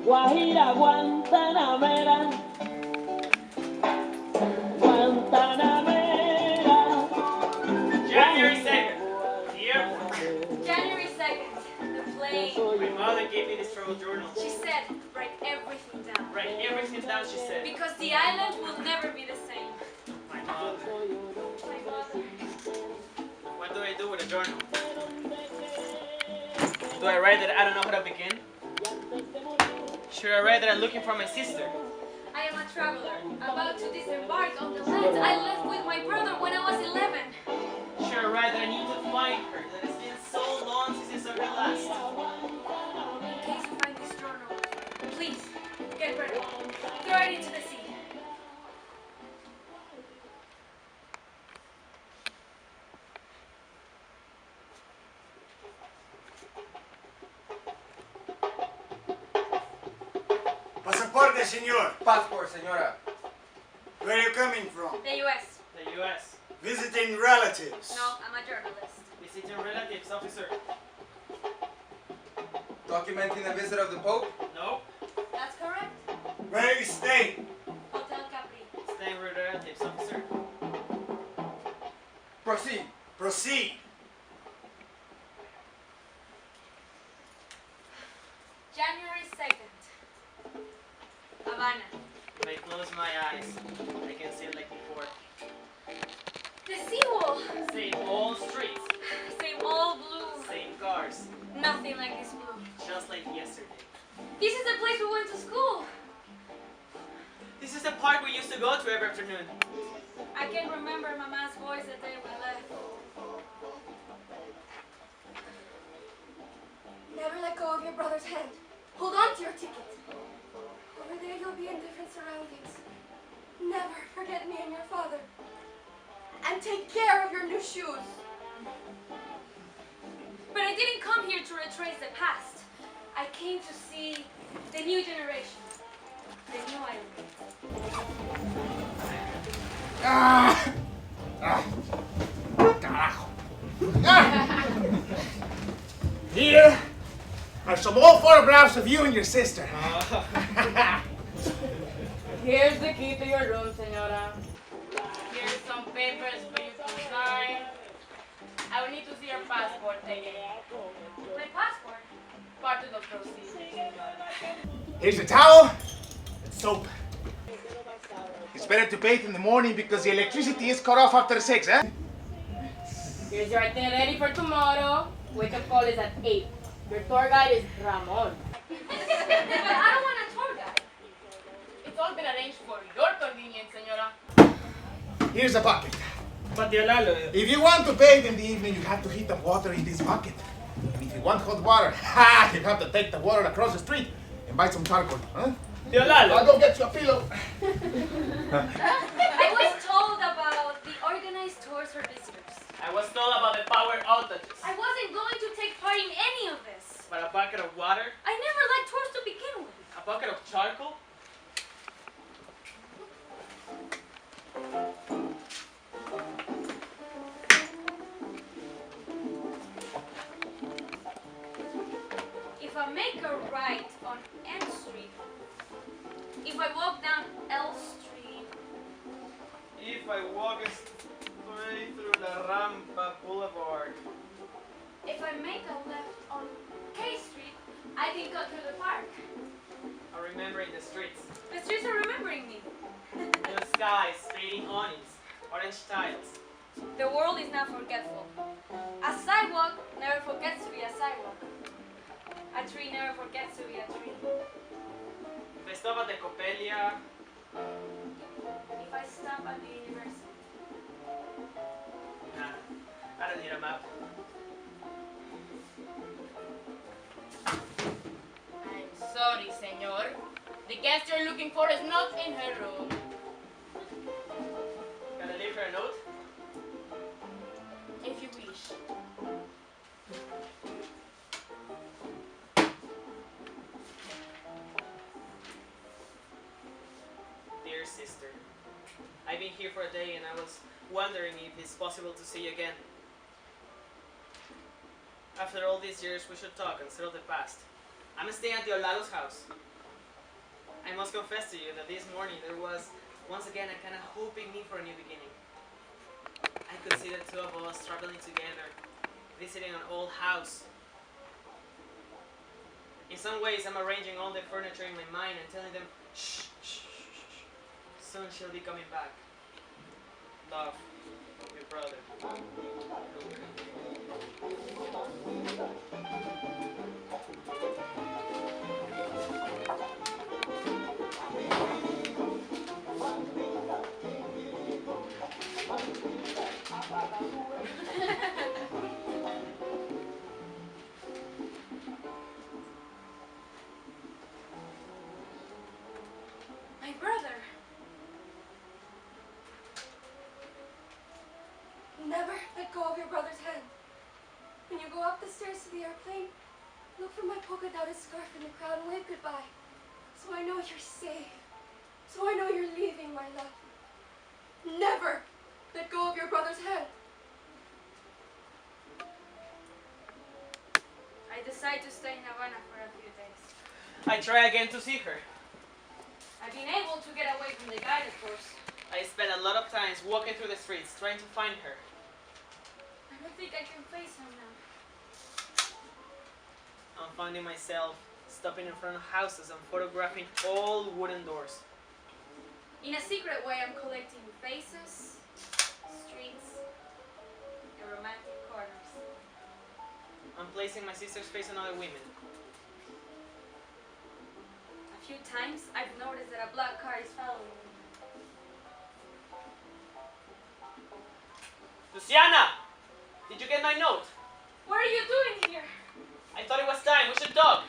Guajira Guantanamera, Guantanamera. January 2nd, the airport. January 2nd, the plane. My mother gave me this travel journal. She said, write everything down. Write everything down, she said. Because the island will never be the same. My mother. My mother. What do I do with a journal? Do I write that I don't know how to begin? Should I write that I'm looking for my sister? I am a traveler, about to disembark on the land I left with my brother when I was 11. Should I write that I need to find her? That it's been so long since I saw her last. In case you find this journal, please, get ready. Throw it into the sea. Pasaporte, señor. Passport, señora. Where are you coming from? The U.S. The U.S. Visiting relatives. No, I'm a journalist. Visiting relatives, officer. Documenting the visit of the Pope. No. That's correct. Where are you staying? Hotel Capri. Staying with relatives, officer. Proceed. Proceed. January 2nd. Havana. If I close my eyes, I can see it like before. The seawall. Same old streets, Same old blue. same cars, Nothing like this blue. just like yesterday. This is the place we went to school. This is the park we used to go to every afternoon. I can remember Mama's voice the day we left. Never let go of your brother's hand. Hold on to your ticket. Over there you'll be in different surroundings. Never forget me and your father. And take care of your new shoes. But I didn't come here to retrace the past. I came to see the new generation. The new island. Carajo. Here are some old photographs of you and your sister. Here's the key to your room, senora. Here's some papers for you to sign. I will need to see your passport again. My passport? Part of the proceeds. Here's a towel and soap. It's better to bathe in the morning because the electricity is cut off after 6, eh? Here's your itinerary for tomorrow. Wake-up call is at 8. Your tour guide is Ramon. But I don't want a tour guide. It's all been arranged for your convenience, senora. Here's a bucket. But dear Lalo, If you want to bathe in the evening, you have to heat up water in this bucket. And if you want hot water, you have to take the water across the street and buy some charcoal, huh? dear Lalo. I'll go get you a pillow. I was told about the organized tours for visitors. I was told about the power outages. I wasn't going to take part in any of this. But a bucket of water, I never liked tours to begin with. a bucket of charcoal. If I make a right on N Street, if I walk down L Street, If I walk straight through the Rampa Boulevard. if I make a left on K Street, I can go through the park. I'm remembering the streets. The streets are remembering me. Blue skies, fading awnings, orange tiles. The world is not forgetful. A sidewalk never forgets to be a sidewalk. A tree never forgets to be a tree. If I stop at the Copelia, If I stop at the university, nah, I don't need a map. I'm sorry, senor. The guest you're looking for is not in her room. Can I leave her a note? If you wish. Dear sister, I've been here for a day and I was wondering if it's possible to see you again. After all these years, we should talk and settle the past. I'm staying at your Lalo's house. I must confess to you that this morning there was once again a kind of hope in me for a new beginning. I could see the two of us traveling together, visiting an old house. In some ways, I'm arranging all the furniture in my mind and telling them, shh, shh, shh, shh. Soon she'll be coming back. Love, your brother, Luca. My brother. Never let go of your brother's hand. When you go up the stairs to the airplane, look for my polka dotted scarf in the crowd and wave goodbye. So I know you're safe. So I know you're leaving, my love. Never let go of your brother's hand. I decide to stay in Havana for a few days. I try again to see her. I've been able to get away from the guided course. I spend a lot of times walking through the streets trying to find her. I don't think I can face him now. I'm finding myself stopping in front of houses and photographing old wooden doors. In a secret way, I'm collecting faces, streets, and romantic corners. I'm placing my sister's face on other women. A few times, I've noticed that a black car is following me. Luciana! Did you get my note? What are you doing here? I thought it was time. We should talk.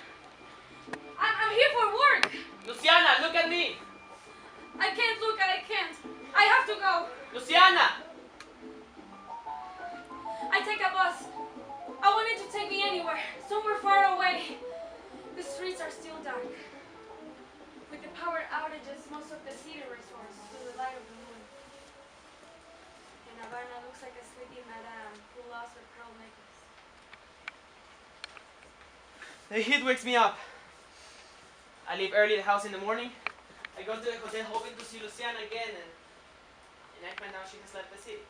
I'm here for work. Luciana, look at me. I can't, Luca, I can't. I have to go. Luciana! I take a bus. I want it to take me anywhere, somewhere far away. The streets are still dark. With the power outages, most of the city resorts to the light of the moon. And Havana looks like a sleepy madame who lost her pearl necklace. The heat wakes me up. I leave early the house in the morning. I go to the hotel hoping to see Luciana again, and I find out she has left the city.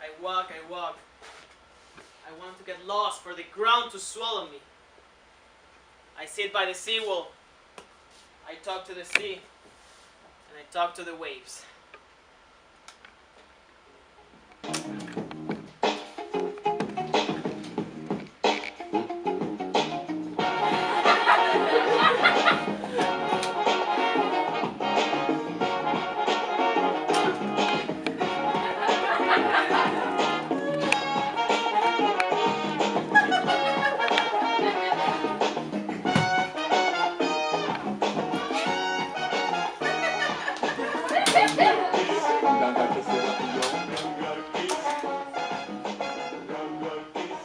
I walk. I want to get lost, for the ground to swallow me. I sit by the seawall. I talk to the sea, and I talk to the waves.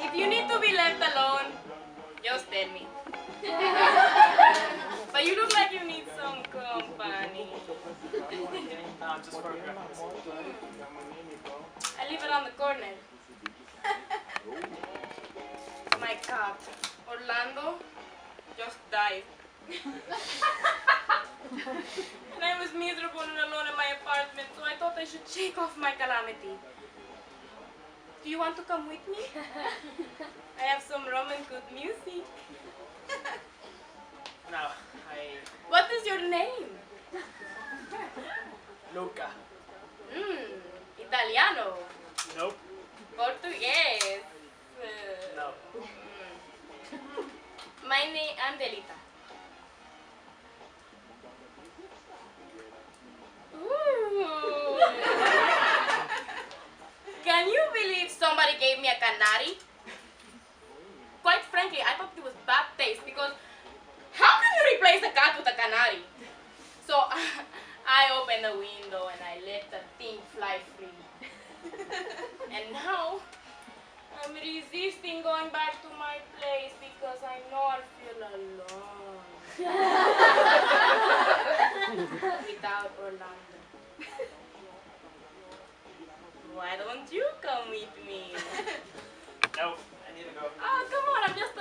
If you need to be left alone, just tell me. But you look like you need some company. Just for a reference. I live around the corner. My cat, Orlando, just died. And I was miserable and alone in my apartment, so I thought I should shake off my calamity. Do you want to come with me? I have some rum and good music. No, What is your name? Luca. Italiano. Nope. Portuguese. No. I'm Delita. Ooh. Can you believe somebody gave me a canary? Quite frankly, I thought it was bad taste because how can you replace a cat with a canary? So I opened the window and I let the thing fly free. And now I'm resisting going back to my place because I know I'll feel alone. Without Orlando. Why don't you come with me? No, I need to go. Oh, come on, I'm just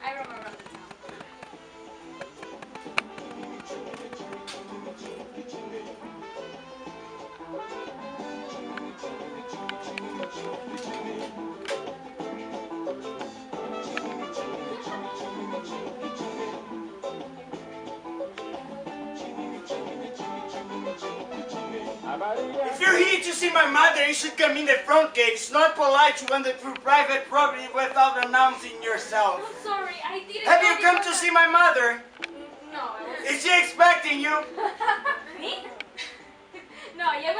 I roam around the town. If you're here to see my mother, you should come in the front gate. It's not polite to wander through private property without announcing yourself. I'm sorry, I didn't Have know you come to see my mother? No, I was... Is she expecting you? Me? No, I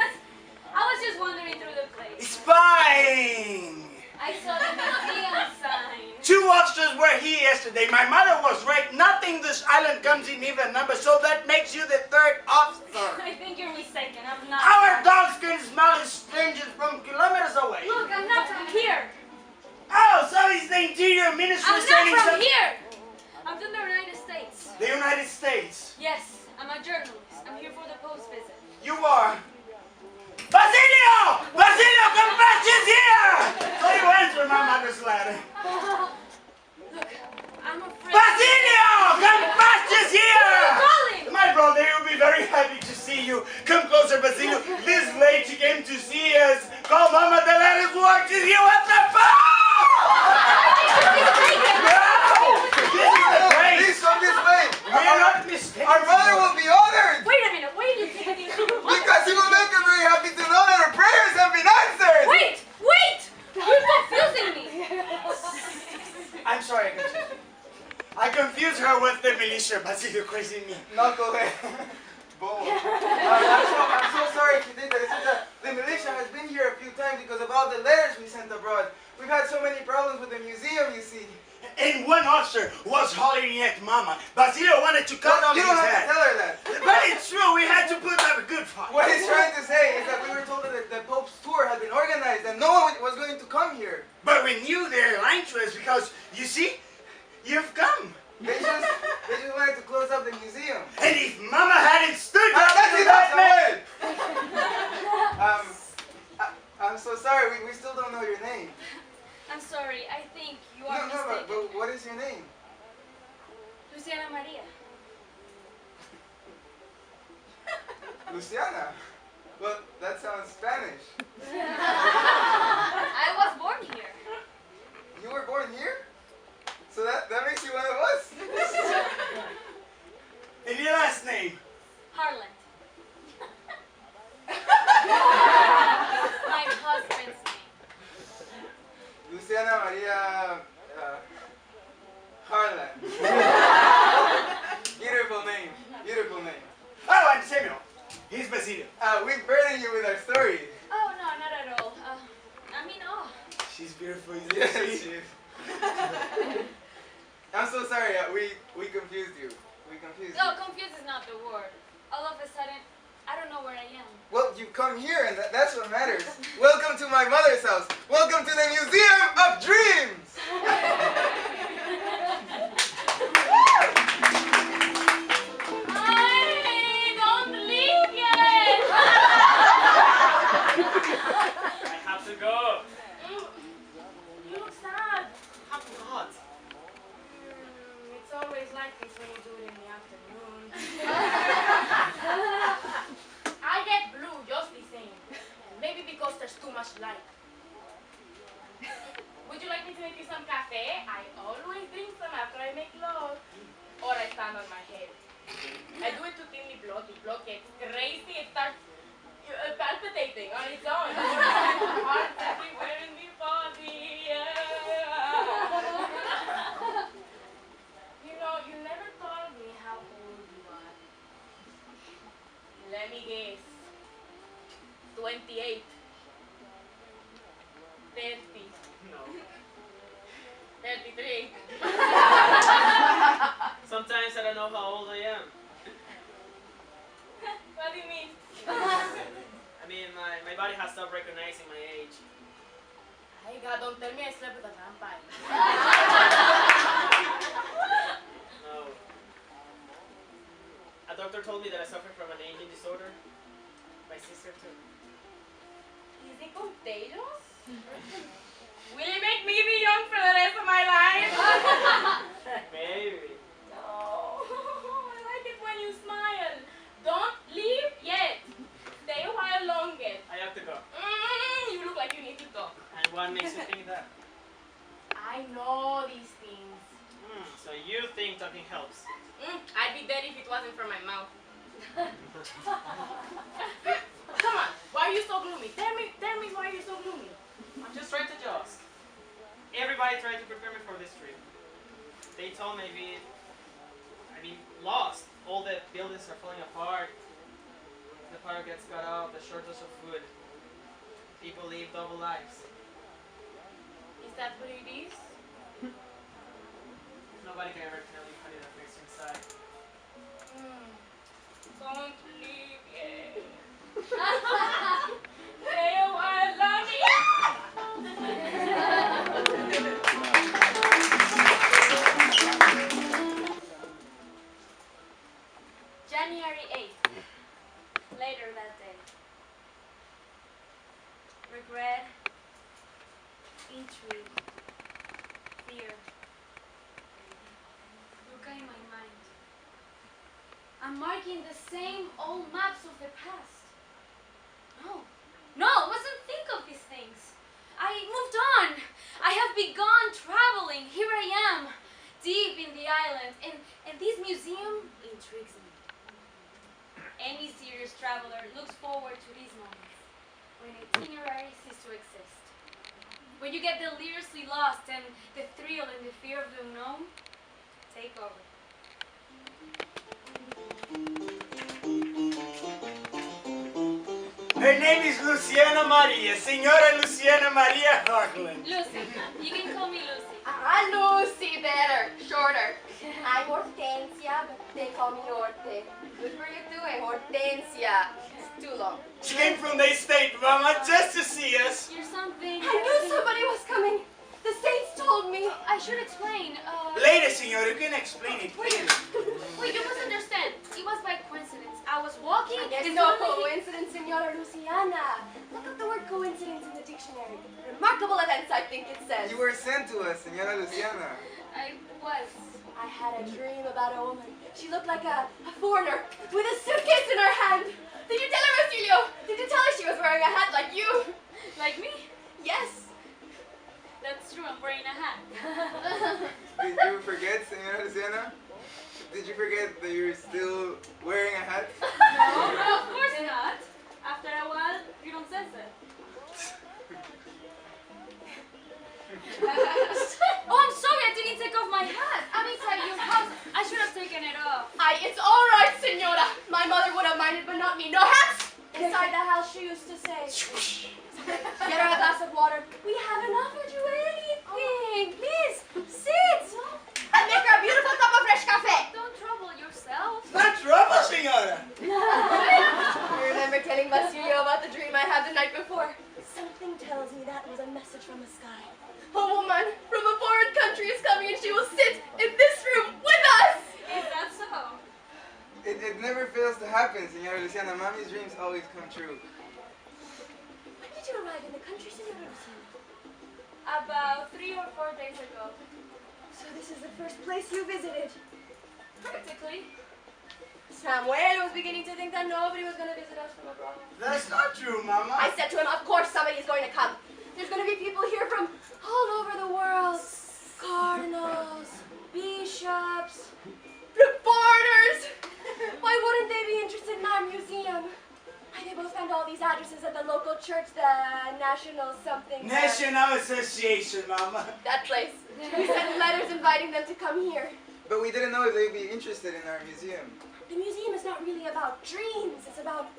was just wandering through the place. Spying! I saw the museum sign. 2 officers were here yesterday. My mother was right. Nothing this island comes in even number, so that makes you the 3rd officer. I think you're mistaken. I'm not. Our dogs can smell strangers from kilometers away. Look, I'm not from here. Oh, so it's the Interior Ministry I'm sending not from some... here. I'm from the United States. The United States. Yes, I'm a journalist. I'm here for the post visit. You are. Basilio! Basilio, come back, she's here! So you answer my mother's letter. Look, I'm afraid. Basilio! Come back, she's here! Calling! My brother will be very happy to see you. Come closer, Basilio. This lady came to see us. Call Mama, the letter's work. She's here at the phone! No! This is the place. Please come this way. We're not mistaken. Our mother will be honored. Wait a minute, wait a minute. Because he will make her very happy to know that her prayers have been answered. Wait! You're confusing me. I'm sorry, I confused her with the militia, Basilio, crazy me. Knucklehead. Bold. I'm so sorry she did that. It's just that the militia has been here a few times because of all the letters we sent abroad. We've had so many problems with the museum, you see. And one officer was hollering at Mama. Basilio wanted to cut off You his don't have head. to tell her that. But it's true, we had to put up a good fight. What he's trying to say is that we were told that the Pope's tour had been organized and no one was going to come here. But we knew they were lying to us because, you see, you've come. They just wanted to close up the museum. And if Mama hadn't stood up That's to enough, that Samuel! I'm so sorry, we still don't know your name. I'm sorry, I think you are No, mistaken. but what is your name? Luciana Maria. Luciana? Well, that sounds Spanish. I was born here. You were born here? So that makes you one of us? And your last name? Harlan. My husband's name. Luciana Maria Harlan. Beautiful name. Beautiful name. Oh, and Samuel. He's Basilio. We've burdened you with our story. Oh, no, not at all. I mean, oh. She's beautiful, isn't Yes, she? she is. I'm so sorry. We confused you. We confused No, you. confused is not the word. All of a sudden, I don't know where I am. Well, you come here, and that's what matters. Welcome to my mother's house. Welcome to the Museum of Dreams. I don't leave yet. I have to go. You look sad. I'm not. It's always like this when you do it in the afternoon. I get blue just the same. Maybe because there's too much light. Would you like me to make you some cafe? I always drink some after I make love. Or I stand on my head. I do it to thin the blood. The blood gets crazy. It starts palpitating on its own. Heart everywhere in the body. You know, you never told me how old you are. Let me guess. 28. 30. No. 33. Sometimes I don't know how old I am. What do you mean? I mean, my body has stopped recognizing my age. Hey God, don't tell me I slept with a vampire. No. A doctor told me that I suffer from an aging disorder. My sister too. Is it contagious? Will it make me be young for the rest of my life? talking helps. I'd be dead if it wasn't for my mouth. Come on, why are you so gloomy? Tell me why you're so gloomy. I'm just trying to joust. Everybody tried to prepare me for this trip. They told me I've been lost. All the buildings are falling apart. The power gets cut off, the shortage of food. People live double lives. Is that what it is? Nobody can ever tell you how it affects you inside. Don't leave yet. Stay a while longer. January 8th. Later that day. Regret, intrigue, fear. Luca in my mind. I'm marking the same old maps of the past. No, I mustn't think of these things. I moved on. I have begun traveling. Here I am, deep in the island, and this museum intrigues me. Any serious traveler looks forward to these moments, when itinerary cease to exist. When you get deliriously lost and the thrill and the fear of the unknown take over. Her name is Luciana Maria, Senora Luciana Maria Hartland. Lucy, you can call me Lucy. Lucy, better, shorter. I'm Hortensia, but they call me Horte. Good for you too, Hortensia. It's too long. She came from the estate, Mama, just to see us. You're something. I knew somebody was coming. The saints told me. I should explain. Later, Senora, you can explain it later. Wait, you must understand. It was by coincidence. I was walking. There's and no suddenly coincidence, Senora Luciana. Look up the word coincidence in the dictionary. Remarkable events, I think it says. You were sent to us, Senora Luciana. I was. I had a dream about a woman. She looked like a foreigner with a suitcase in her hand. Did you tell her, Basilio? Did you tell her she was wearing a hat like you? Like me? Yes. That's true. I'm wearing a hat. Did you forget, Senora Luciana? Did you forget that you're still wearing a hat? No, of course not. After a while, you don't sense it. Oh, I'm sorry. I didn't take off my hat. I'm inside your house. I should have taken it off. It's all right, Senora. My mother would have minded, but not me. No hats! Inside the house, she used to say, get her a glass of water. We haven't offered you anything. Please, sit. And make her a beautiful cup of fresh cafe. Don't trouble yourself. Not trouble, Senora. I remember telling Basilio about the dream I had the night before. Something tells me that was a message from the sky. A woman from a foreign country is coming and she will sit in this room with us. Is that so? It never fails to happen, Senora Luciana. Mommy's dreams always come true. When did you arrive in the country, Senora Luciana? About 3 or 4 days ago. So this is the first place you visited. Practically. Samuel was beginning to think that nobody was going to visit us from abroad. That's not true, Mama. I said to him, of course somebody's going to come. There's going to be people here from all over the world. Cardinals, bishops, reporters. Why wouldn't they be interested in our museum? Why, they both found all these addresses at the local church, the National something. National Association, Mama. That place. We sent letters inviting them to come here. But we didn't know if they'd be interested in our museum. The museum is not really about dreams, it's about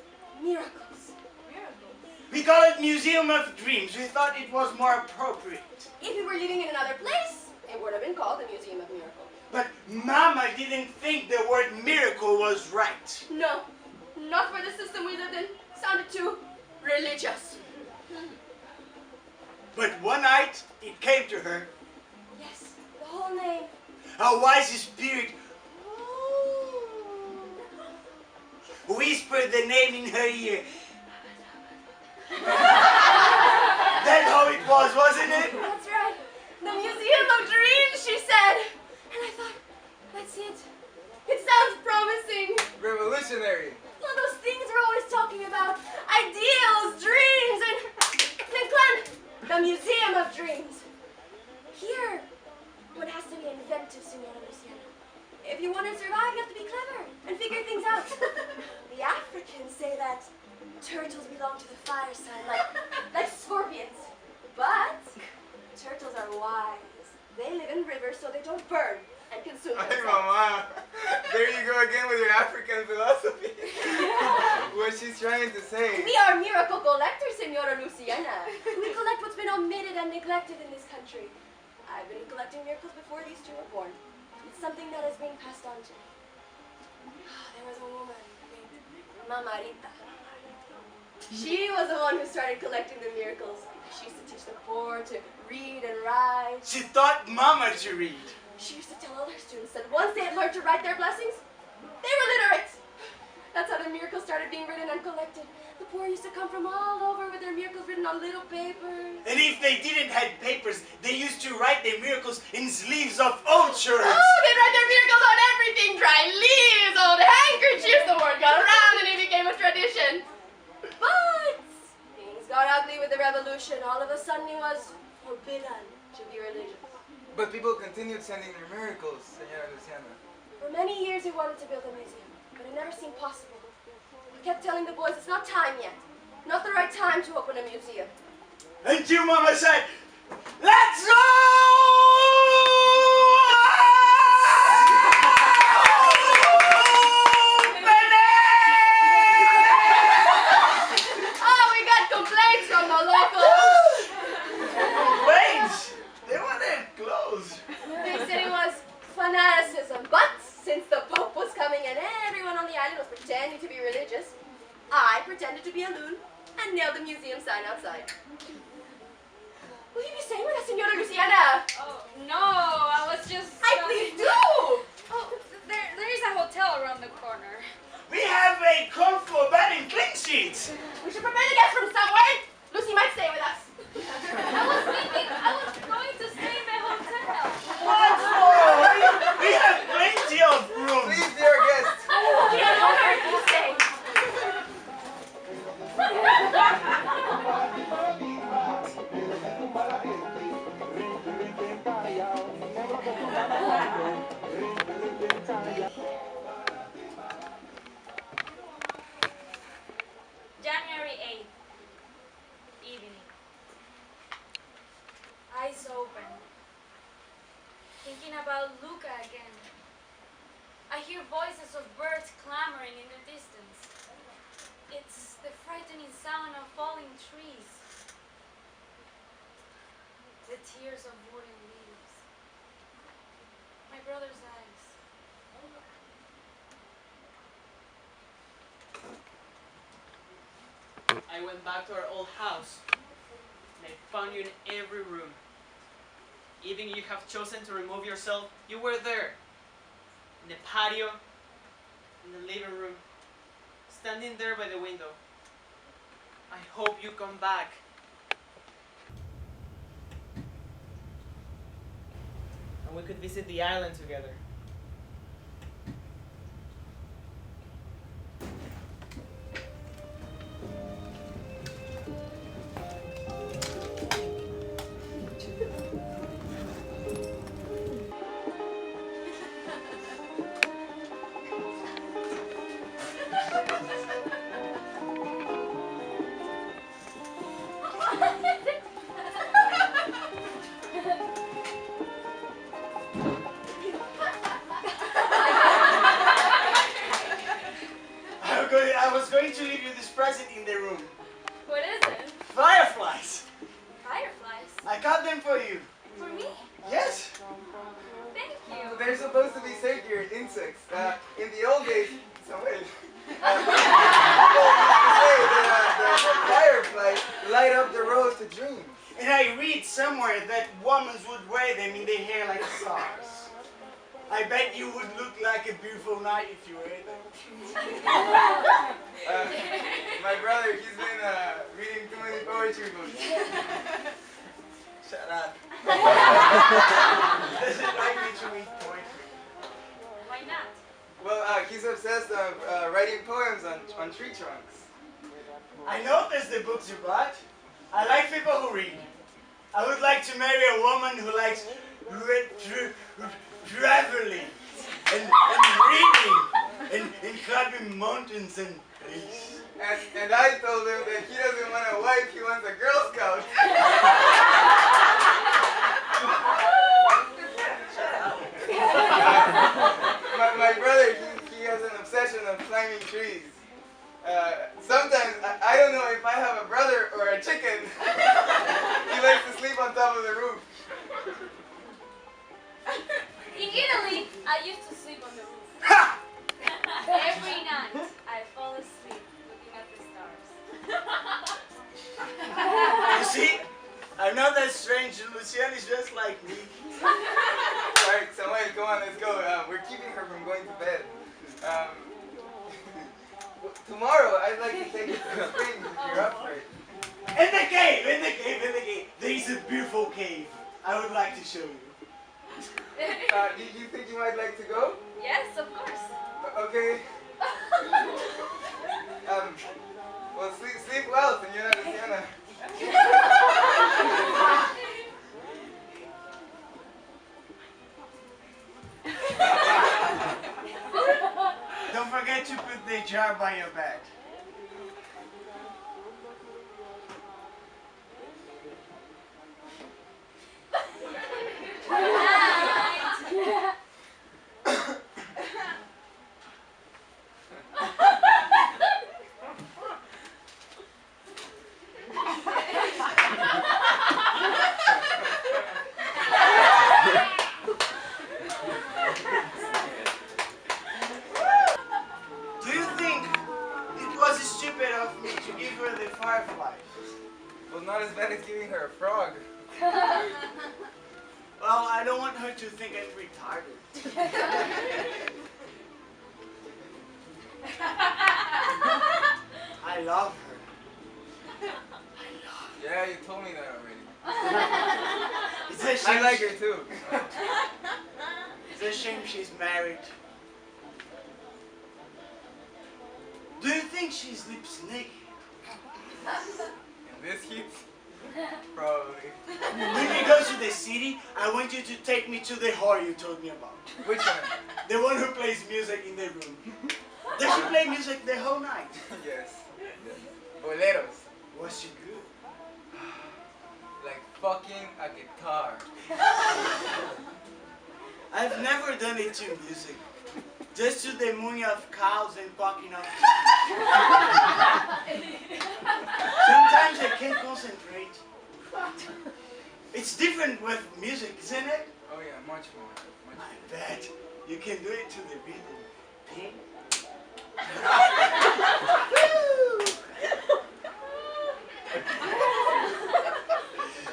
miracles. Miracles. We call it Museum of Dreams. We thought it was more appropriate. If we were living in another place, it would have been called the Museum of Miracles. But Mama didn't think the word miracle was right. No, not for the system we lived in. Sounded too religious. But one night, it came to her. Yes, the whole name. A wise spirit whispered the name in her ear. That's how it was, wasn't it? That's right. The Museum of Dreams, she said. And I thought, that's it. It sounds promising. Revolutionary. One of those things we're always talking about. Ideals, dreams, and clan. The Museum of Dreams. Here, one has to be inventive, Senora Luciana. you want to survive, you have to be clever and figure things out. The Africans say that turtles belong to the fire sign, like scorpions. But turtles are wise. They live in rivers so they don't burn and consume Ay, themselves. Mama. There you go again with your African philosophy. What she's trying to say. We are miracle collectors, Senora Luciana. We collect what's been omitted and neglected in this country. I've been collecting miracles before these two were born. It's something that is being passed on to me. There was a woman named Mama Rita. She was the one who started collecting the miracles. She used to teach the poor to read and write. She taught Mama to read. She used to tell all her students that once they had learned to write their blessings, they were literate. That's how the miracles started being written and collected. The poor used to come from all over with their miracles written on little papers. And if they didn't have papers, they used to write their miracles in sleeves of old shirts. Oh, they'd write their miracles on everything. Dry leaves, old handkerchiefs. The word got around and it became a tradition. But things got ugly with the revolution. All of a sudden it was forbidden to be religious. But people continued sending their miracles, Senora Luciana. For many years we wanted to build a museum, but it never seemed possible. We kept telling the boys it's not time yet. Not the right time to open a museum. Until Mama said, "Let's go!" Oh, we got complaints from the locals. Complaints? They wanted clothes. They said it was fanaticism, but since the Pope was coming and everyone on the island was pretending to be religious, I pretended to be a loon and nailed the museum sign outside. Will you be staying with us, Senora Luciana? Oh, no, I was just... Please do! Oh, there is a hotel around the corner. We have a comfortable bed and clean sheets. We should prepare the guest room somewhere. Lucy might stay with us. I was thinking I was going to stay in the hotel. What for? We have plenty of room. Please, dear guest. Yeah, don't hurt. You stay. January 8th, evening. Eyes open. Thinking about Luca again. I hear voices of birds clamoring in the distance. It's the frightening sound of falling trees. The tears of wooden leaves. My brother's eyes. I went back to our old house, and I found you in every room. Even you have chosen to remove yourself, you were there. In the patio, in the living room, standing there by the window. I hope you come back. And we could visit the island together. I was going to leave you this present in the room. What is it? Fireflies. Fireflies. I got them for you. For me? Yes. Thank you. They're supposed to be sacred insects. In the old days, Samuel, people say that the fireflies light up the road to dreams. And I read somewhere that women would wear them in their hair like stars. I bet you would look like a beautiful night if you wear them. My brother, he's been reading too many poetry books. Shut up. Does it like me to read poetry? Why not? Well, he's obsessed of writing poems on tree trunks. I noticed the books you bought. I like people who read. I would like to marry a woman who likes traveling. and reading and climbing mountains and trees. And I told him that he doesn't want a wife, he wants a Girl Scout. My brother, he has an obsession of climbing trees. Sometimes, I don't know if I have a brother or a chicken. He likes to sleep on top of the roof. In Italy, I used to sleep on the roof. Ha! Every night, I fall asleep looking at the stars. You see? I'm not that strange. Luciana is just like me. Alright, Samuel, come on, let's go. We're keeping her from going to bed. Tomorrow, I'd like to take you to the springs if you're up for it. In the cave. There is a beautiful cave. I would like to show you. You think you might like to go? Yes, of course. Okay. Well, sleep well, Señora Luciana. Don't forget to put the jar by your bed. Do you think it was stupid of me to give her the fireflies? Well, not as bad as giving her a frog. Well, I don't want her to think I'm retarded. I love her. Yeah, you told me that already. It's a shame I like her too. It's a shame she's married. Do you think she sleeps naked? In this heat? Probably. When we go to the city, I want you to take me to the whore you told me about. Which one? The one who plays music in the room. Does she play music the whole night? Yes. Boleros. Was she good? Like fucking a guitar. I've never done it to music. Just to the mooing of cows and quacking of Sometimes I can't concentrate. It's different with music, isn't it? Oh yeah, much more. I bet you can do it to the rhythm. Ping.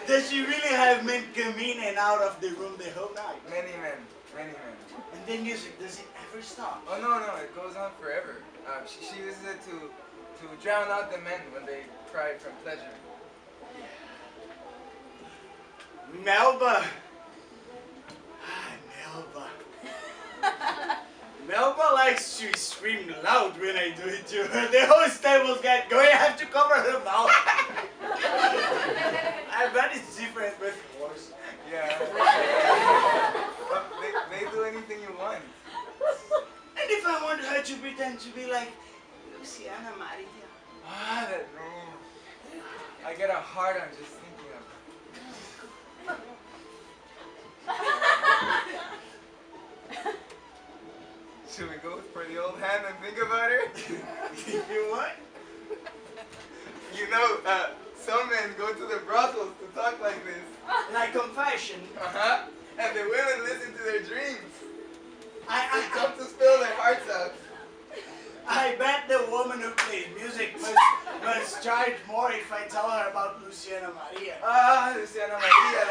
Does she really have men come in and out of the room the whole night? Many men. Many men. And the music, does it ever stop? Oh no, it goes on forever. She uses it to drown out the men when they cry from pleasure. Melba. Melba likes to scream loud when I do it to her. The whole stable's get going. I have to cover her mouth. I bet it's different with horse. Yeah. They do anything you want. And if I want her to pretend to be like Luciana Maria? Ah, no. I get a hard on just thinking of it. Should we go for the old hand and think about her? You what? You know, some men go to the brothels to talk like this. Like confession. Uh-huh. And the women listen to their dreams. I Come to spill their hearts out. I bet the woman who plays music must charge more if I tell her about Luciana Maria. Ah, Luciana Maria.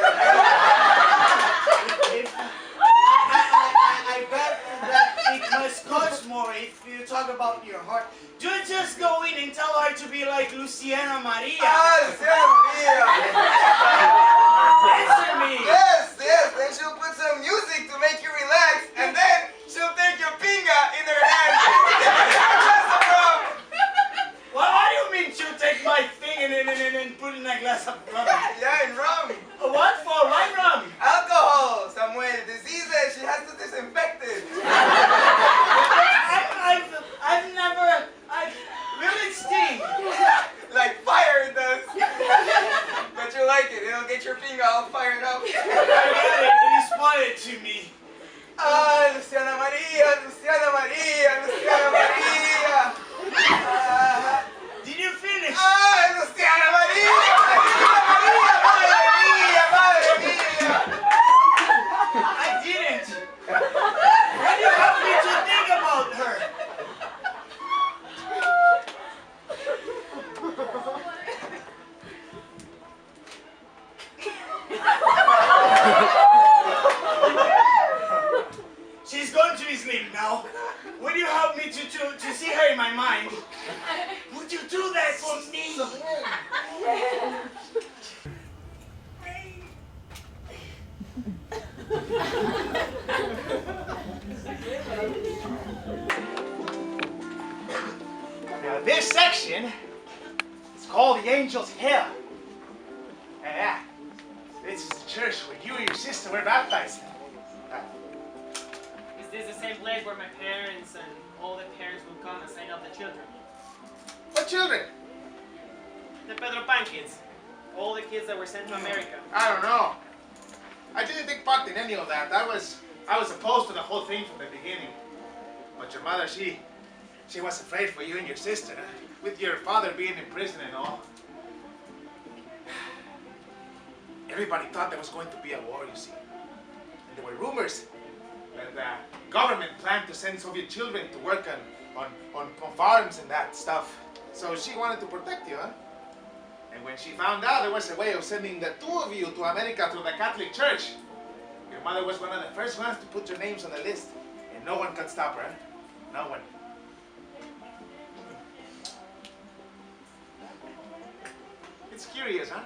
I bet that it must cost more if you talk about your heart. Do you just go in and tell her to be like Luciana Maria? Ah, Luciana Maria. Answer me. Yes. Then she'll put some music to make you relax, and then she'll take your pinga in her hand. What do you mean she'll take my thing and put in a glass of rum? Yeah, in rum. What for? Why rum? Alcohol, Samuel. Diseases, she has to disinfect it. Luciana Maria, Luciana Maria, Luciana Maria. Did you finish? Ay, Luciana Maria, Luciana Maria, madre mía, madre mía. I didn't. What do you have me to think about her? She's going to be asleep now. Will you help me to see her in my mind? Would you do that for me? Now this section is called the Angel's Hill. Yeah, this is the church where you and your sister were baptized. Is this the same place where my parents and all the parents will come and sign up the children? What children? The Pedro Pan kids. All the kids that were sent to America. I don't know. I didn't take part in any of that. I was opposed to the whole thing from the beginning. But your mother, she was afraid for you and your sister, with your father being in prison and all. Everybody thought there was going to be a war, you see. And there were rumors that the government planned to send Soviet children to work on farms and that stuff. So she wanted to protect you, huh? And when she found out there was a way of sending the two of you to America through the Catholic Church, your mother was one of the first ones to put your names on the list. And no one could stop her. No one. It's curious, huh?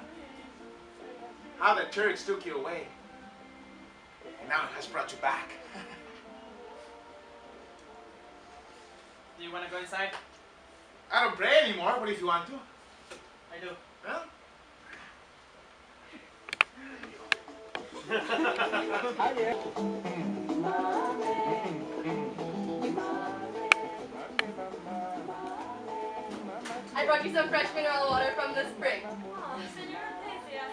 How the church took you away. And now it has brought you back. Do you want to go inside? I don't pray anymore, but if you want to. I do. Huh? I brought you some fresh mineral water from the spring. Oh, Senora Hortensia.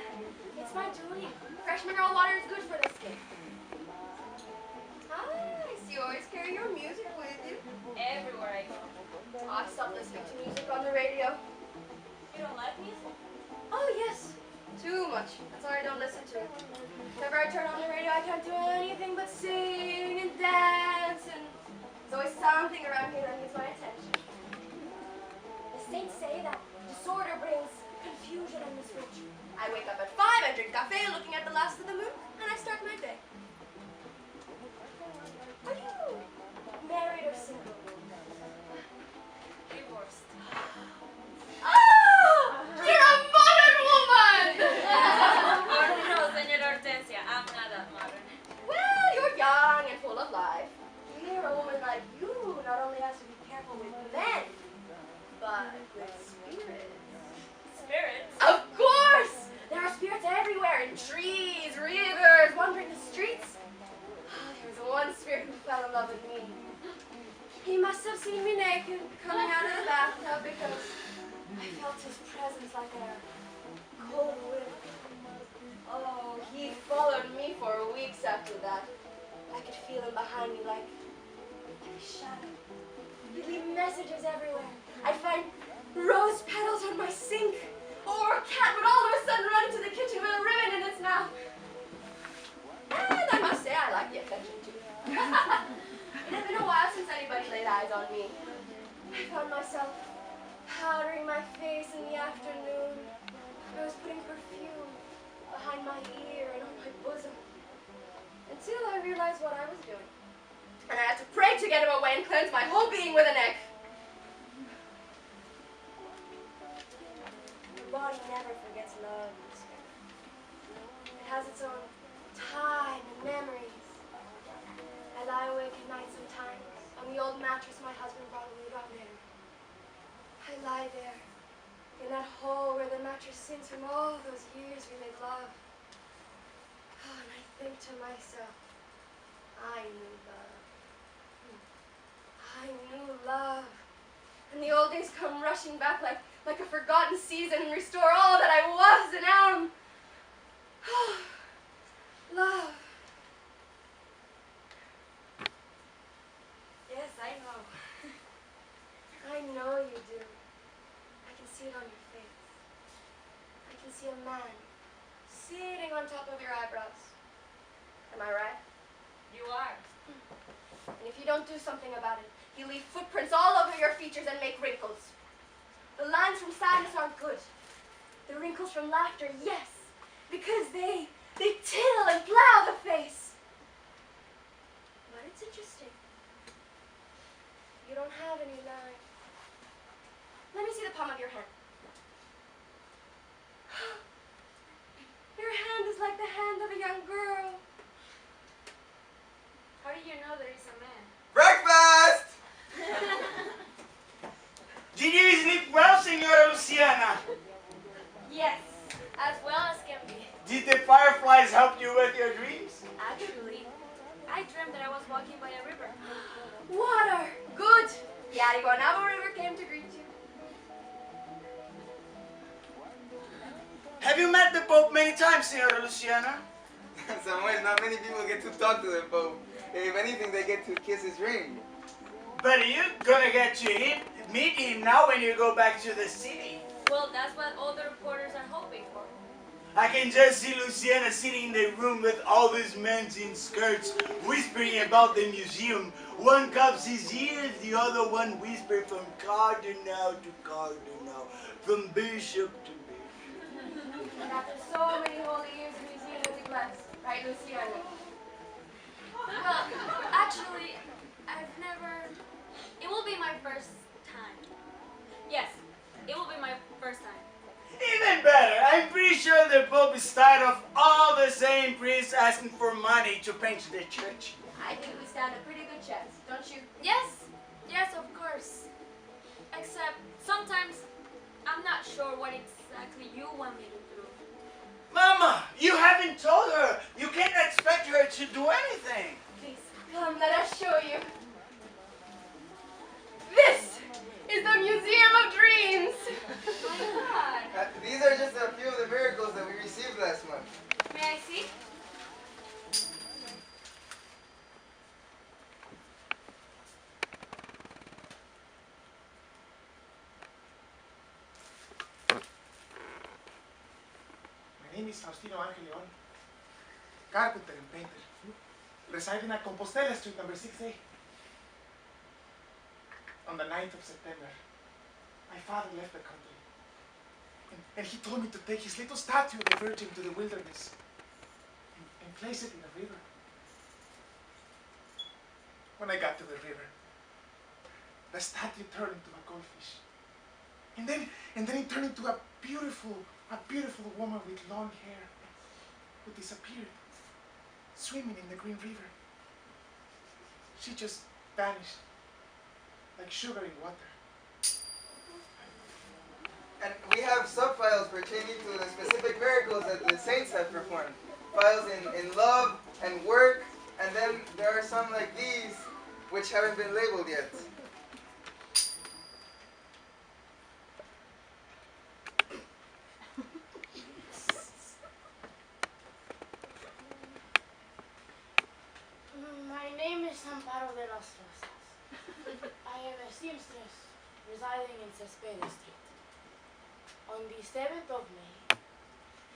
It's my duty. Fresh mineral water is good for the skin. Ah, I see you always carry your music with you. Everywhere I go. I stopped listening to music on the radio. You don't like music? Oh, yes. Too much. That's why I don't listen to it. Whenever I turn on the radio, I can't do anything but sing and dance, and there's always something around here that needs my attention. The saints say that disorder brings confusion and misfortune. I wake up at 5, I drink cafe looking at the last of the moon, and I start my day. Are you married or single? Divorced. Oh! You're a modern woman! No, Senora Hortensia, I'm not that modern. Well, you're young and full of life. Here, a woman like you not only has to be careful with men, but with spirits. Spirits? Of course! There are spirits everywhere, in trees, rivers, wandering the streets. There was one spirit who fell in love with me. He must have seen me naked, coming out of the bathtub, because I felt his presence like a cold wind. Oh, he followed me for weeks after that. I could feel him behind me like a shadow. He'd leave messages everywhere. I'd find rose petals on my sink. Or a cat would all of a sudden run into the kitchen with a ribbon in its mouth. And I must say I like the attention too. It had been a while since anybody laid eyes on me. I found myself powdering my face in the afternoon. I was putting perfume behind my ear and on my bosom. Until I realized what I was doing. And I had to pray to get him away and cleanse my whole being with an egg. The body never forgets love and spirit. It has its own time and memories. I lie awake at night sometimes on the old mattress my husband brought when we got married. I lie there in that hole where the mattress sings from all those years we made love. Oh, and I think to myself, I knew love. I knew love. And the old days come rushing back like a forgotten season and restore all that I was and am. Oh, love. see it on your face. I can see a man sitting on top of your eyebrows. Am I right? You are. And if you don't do something about it, he'll leave footprints all over your features and make wrinkles. The lines from sadness aren't good. The wrinkles from laughter, yes, because they till and plow the face. But it's interesting. You don't have any lines. Let me see the palm of your hand. Your hand is like the hand of a young girl. How do you know there is a man? Breakfast! Did you sleep well, Senora Luciana? Yes, as well as can be. Did the fireflies help you with your dreams? Actually, I dreamt that I was walking by a river. Water! Good! The Arigonavo River came to greet you. Have you met the Pope many times, Senora Luciana? Samuel, not many people get to talk to the Pope. If anything, they get to kiss his ring. But you're gonna get to meet him now when you go back to the city. Well, that's what all the reporters are hoping for. I can just see Luciana sitting in the room with all these men in skirts, whispering about the museum. One cups his ears, the other one whispers from cardinal to cardinal, from bishop to bishop. And after so many holy years, the museum will be blessed. Right, Luciana? Well, actually, I've never... It will be my first time. Yes, it will be my first time. Even better, I'm pretty sure the Pope is tired of all the same priests asking for money to paint the church. I think we stand a pretty good chance, don't you? Yes, of course. Except sometimes I'm not sure what exactly you want me to do. Mama, you haven't told her. You can't expect her to do anything. Please, come, let us show you. This is the Museum of Dreams. My God. These are just a few of the miracles that we received last month. May I see? My name is Faustino Angel Leon, carpenter and painter, residing at Compostela Street, number 6A. On the 9th of September, my father left the country, and he told me to take his little statue of the Virgin to the wilderness and place it in the river. When I got to the river, the statue turned into a goldfish, and then it turned into a beautiful woman with long hair who disappeared, swimming in the green river. She just vanished like sugar in water. And we have sub-files pertaining to the specific miracles that the saints have performed. Files in love and work, and then there are some like these which haven't been labeled yet. My name is Amparo de las Rosas. I am a seamstress residing in Cespedes Street. On the 7th of May,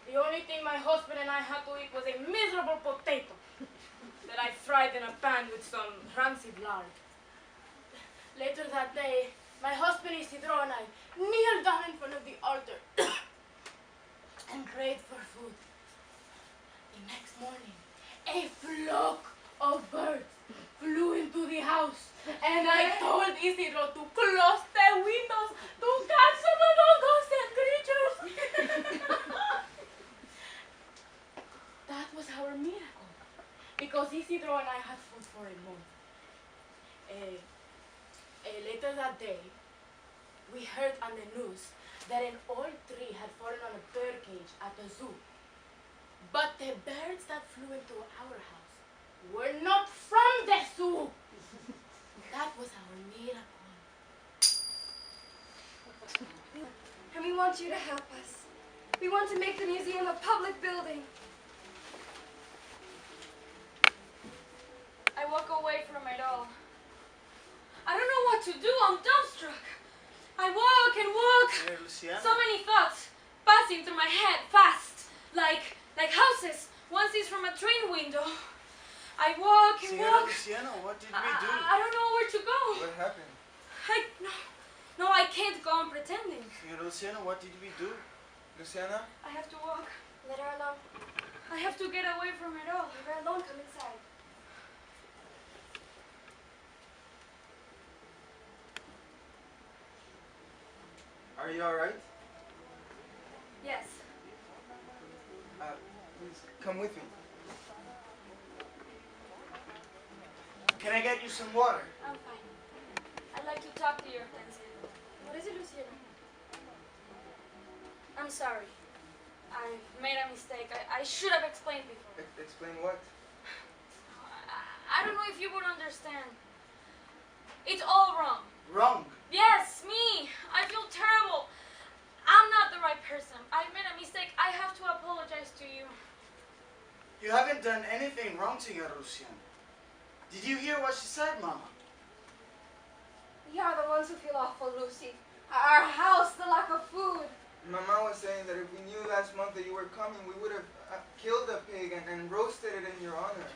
the only thing my husband and I had to eat was a miserable potato that I fried in a pan with some rancid lard. Later that day, my husband Isidro and I kneeled down in front of the altar and prayed for food. The next morning, a flock of birds flew into the house, and I told Isidro to close the windows to catch some of those ghostly creatures. That was our miracle, because Isidro and I had food for a month. Later that day, we heard on the news that an old tree had fallen on a bird cage at the zoo. But the birds that flew into our house were not from the zoo. That was our miracle. And we want you to help us. We want to make the museum a public building. I walk away from it all. I don't know what to do. I'm dumbstruck. I I walk and walk. Hey, Luciana. So many thoughts passing through my head fast, like houses one sees from a train window. I walk and Señora walk. Luciana, what did we do? I don't know where to go. What happened? No, I can't go on pretending. Señora Luciana, what did we do? Luciana? I have to walk. Let her alone. I have to get away from it all. Leave her alone. Come inside. Are you alright? Yes. Please come with me. Can I get you some water? I'm fine. I'd like to talk to you, Hortensia. What is it, Luciana? I'm sorry. I made a mistake. I should have explained before. Explain what? I don't know if you would understand. It's all wrong. Wrong. Yes, me. I feel terrible. I'm not the right person. I made a mistake. I have to apologize to you. You haven't done anything wrong, Señora Luciana. Did you hear what she said, Mama? We are the ones who feel awful, Lucy. Our house, the lack of food. Mama was saying that if we knew last month that you were coming, we would have killed the pig and roasted it in your honor.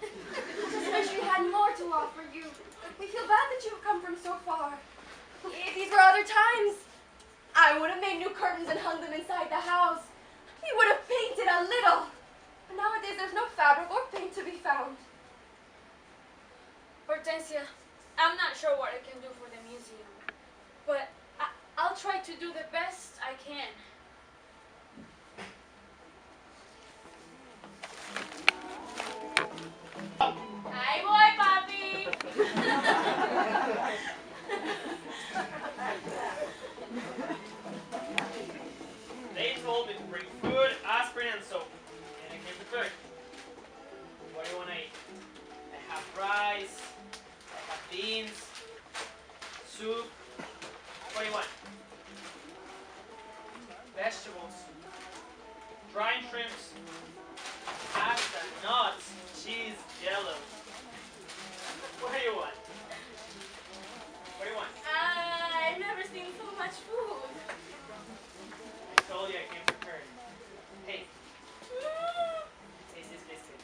Just wish we had more to offer you. We feel bad that you've come from so far. If these were other times, I would have made new curtains and hung them inside the house. We would have painted a little. But nowadays there's no fabric or paint to be found. Hortensia, I'm not sure what I can do for the museum, but I'll try to do the best I can. Ahí voy, papi. They told me to bring food, aspirin, and soap. And I came prepared. What do you want to eat? I have rice, I have beans, soup. What do you want? Vegetables, dried shrimps, pasta, nuts, cheese, jello. What do you want? What do you want? I've never seen so much food. I told you I came prepared. Hey, taste this biscuit.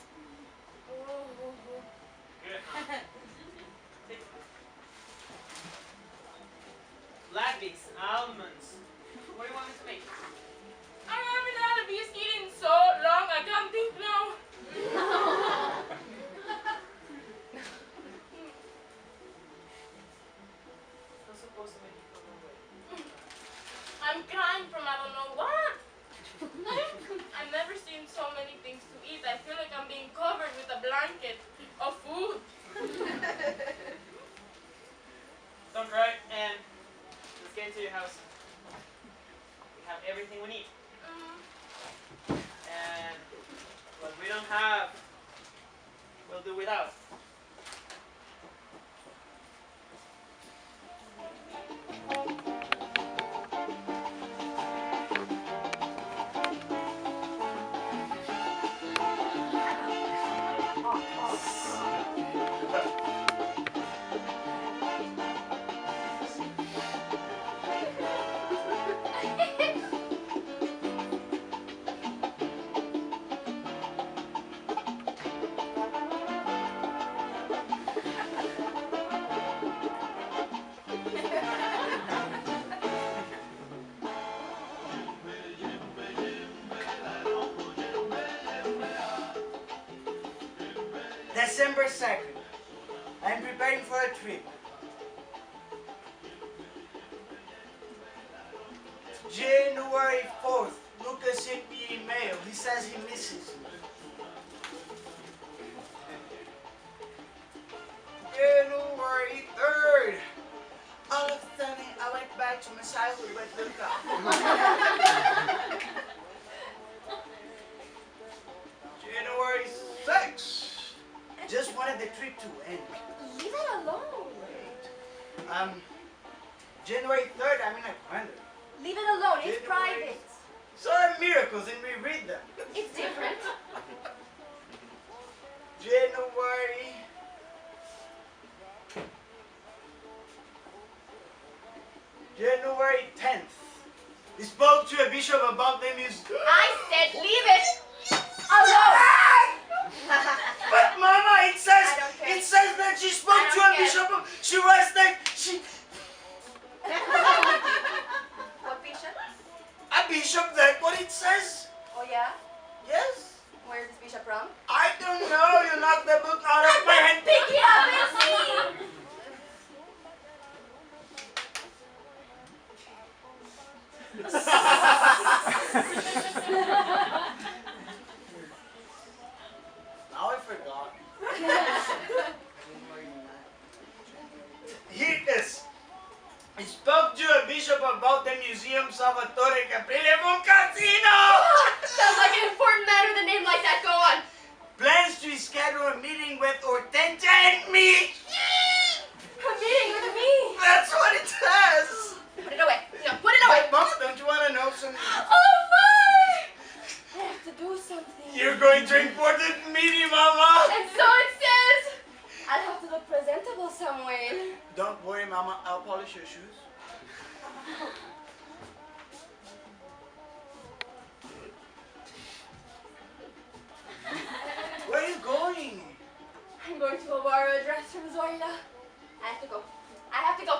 Good, huh? Take it. Black beans, almonds. What do you want me to make? I haven't had a biscuit in so long, I can't think now. Not supposed to make it go away. I'm crying from I don't know what. I've never seen so many things to eat. I feel like I'm being covered with a blanket of food. Don't cry, and let's get into your house. We have everything we need. And what we don't have, we'll do without. December 2nd. I'm preparing for a trip. January 4th. Luca sent me an email. He says he misses me. January 3rd. All of a sudden, I went back to my childhood with Luca. January 6th. Just wanted the trip to end. Leave it alone. January 3rd, I'm in a calendar. Leave it alone. It's January- private. So are miracles and we read them. It's different. January 10th. He spoke to a bishop about the museum. I said leave it Alone! But Mama, I don't care. it says that she spoke I to don't a care. bishop. She writes that she What bishop? a bishop. That's what it says. Oh yeah? Yes. Where's this bishop from? I don't know. You knocked the book out of my hand. Pick it up and see! Now I forgot. Here it is. He spoke to a bishop about the Museum Salvatore Caprile Casino. Sounds like an important matter with a name like that. Go on. Plans to schedule a meeting with Hortensia and me. A meeting with me! That's what it says. Put it away. No, put it away. But Mama, don't you want to know something? Oh my! I have to do something. You're going to important meeting, Mama. And so it says! I'll have to look presentable some way. Don't worry, Mama. I'll polish your shoes. Where are you going? I'm going to borrow a dress from Zoila. I have to go. I have to go.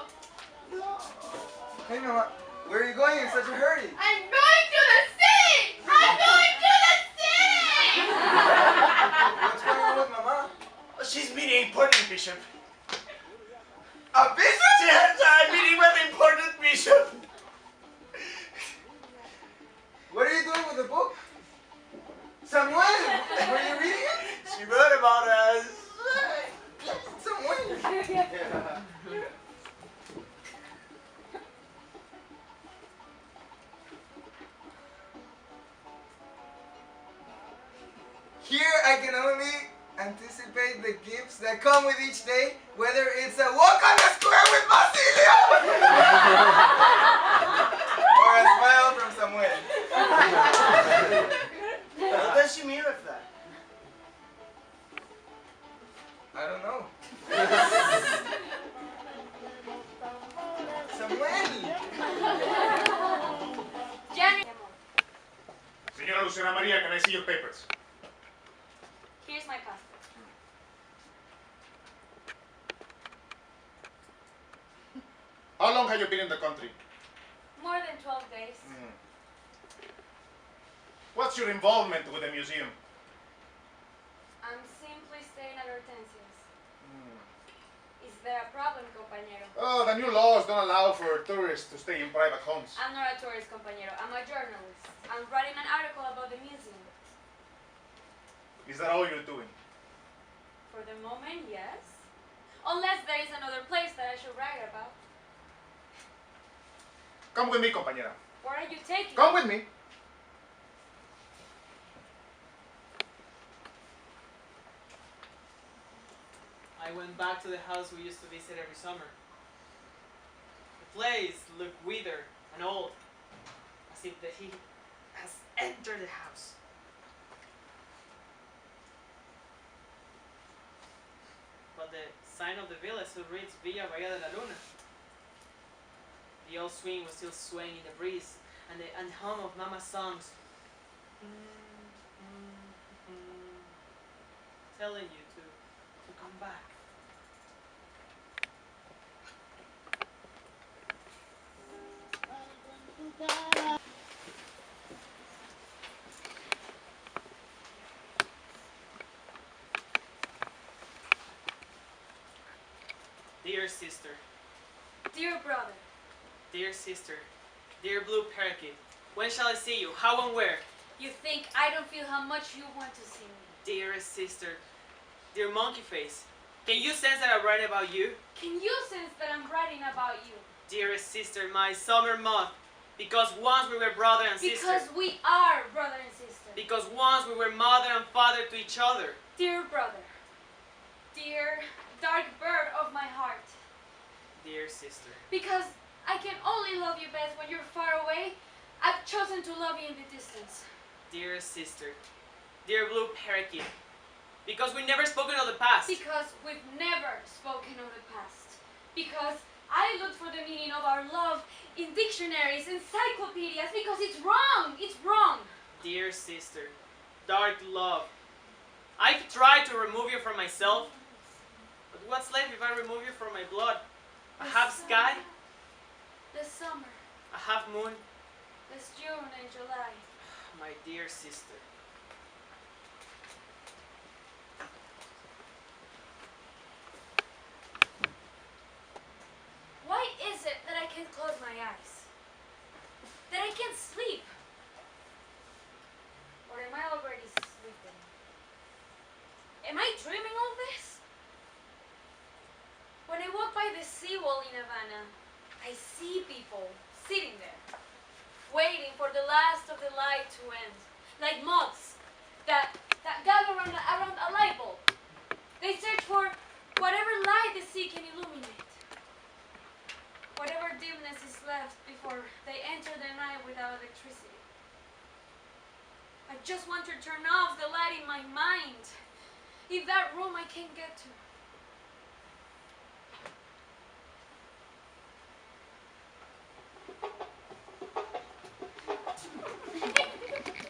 Hey, Mama, where are you going in such a hurry? I'm going to the city. I'm going to the city. What's going on with Mama? She's meeting important bishop. A bishop? Yes, I'm meeting with important bishop. What are you doing with the book? Samuel, were you reading it? She wrote about us. Samuel. Here I can only anticipate the gifts that come with each day, whether it's a walk on the square with Basilio or a smile from Samuel. What does she mean with that? I don't know. Samuel! January. Señora Luciana Maria, can I see your papers? Here's my passport. How long have you been in the country? More than 12 days. What's your involvement with the museum? I'm simply staying at Hortensia's. Is there a problem, compañero? Oh, the new laws don't allow for tourists to stay in private homes. I'm not a tourist, compañero. I'm a journalist. I'm writing an article about the museum. Is that all you're doing? For the moment, yes. Unless there is another place that I should write about. Come with me, compañera. Where are you taking Come me? with me. I went back to the house we used to visit every summer. The place looked withered and old, as if the heat has entered the house. But the sign of the village still reads Villa Bahía de la Luna. The old swing was still swaying in the breeze, and the hum of Mama's songs telling you to come back. Dear sister, Dear brother, dear sister, dear blue parakeet, when shall I see you? How and where? you think I don't feel how much you want to see me. Dearest sister, dear monkey face, can you sense that I write about you? Can you sense that I'm writing about you? Dearest sister, my summer moth, because once we were brother and sister. Because we are brother and sister. Because once we were mother and father to each other. Dear brother, dear dark bird of my heart. Dear sister. Because I can only love you best when you're far away, I've chosen to love you in the distance. Dearest sister, dear blue parakeet, because we've never spoken of the past. Because we've never spoken of the past. Because I looked for the meaning of our love in dictionaries, encyclopedias, because it's wrong. It's wrong. Dear sister, dark love, I could try to remove you from myself, but what's left if I remove you from my blood? A half sky, The summer, a half moon, this June and July. my dear sister. Why is it that I can't close my eyes? That I can't sleep? Or am I already sleeping? Am I dreaming all this? When I walk by the seawall in Havana, I see people sitting there, waiting for the last of the light to end, like moths that gather around a light bulb. They search for whatever light the sea can illuminate, whatever dimness is left before they enter the night without electricity. I just want to turn off the light in my mind, in that room I can't get to.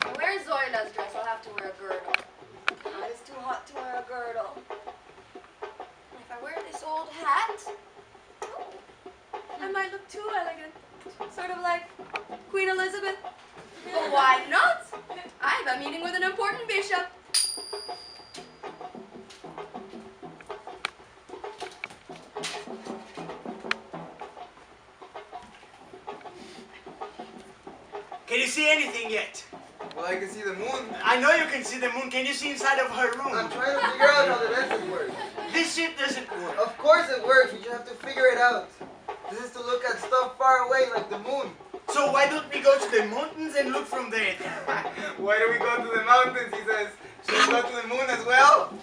I'll wear Zoila's dress. I'll have to wear a girdle. It's too hot to wear a girdle. If I wear this old hat, I might look too elegant. Sort of like Queen Elizabeth. But why not? I have a meeting with an important bishop. Can you see anything yet? Well, I can see the moon. I know you can see the moon. Can you see inside of her room? I'm trying to figure out how the lenses work. This shit doesn't work. Of course it works, you just have to figure it out. This is to look at stuff far away like the moon. So why don't we go to the mountains and look from there? Why do we go to the mountains, he says. Should we go to the moon as well?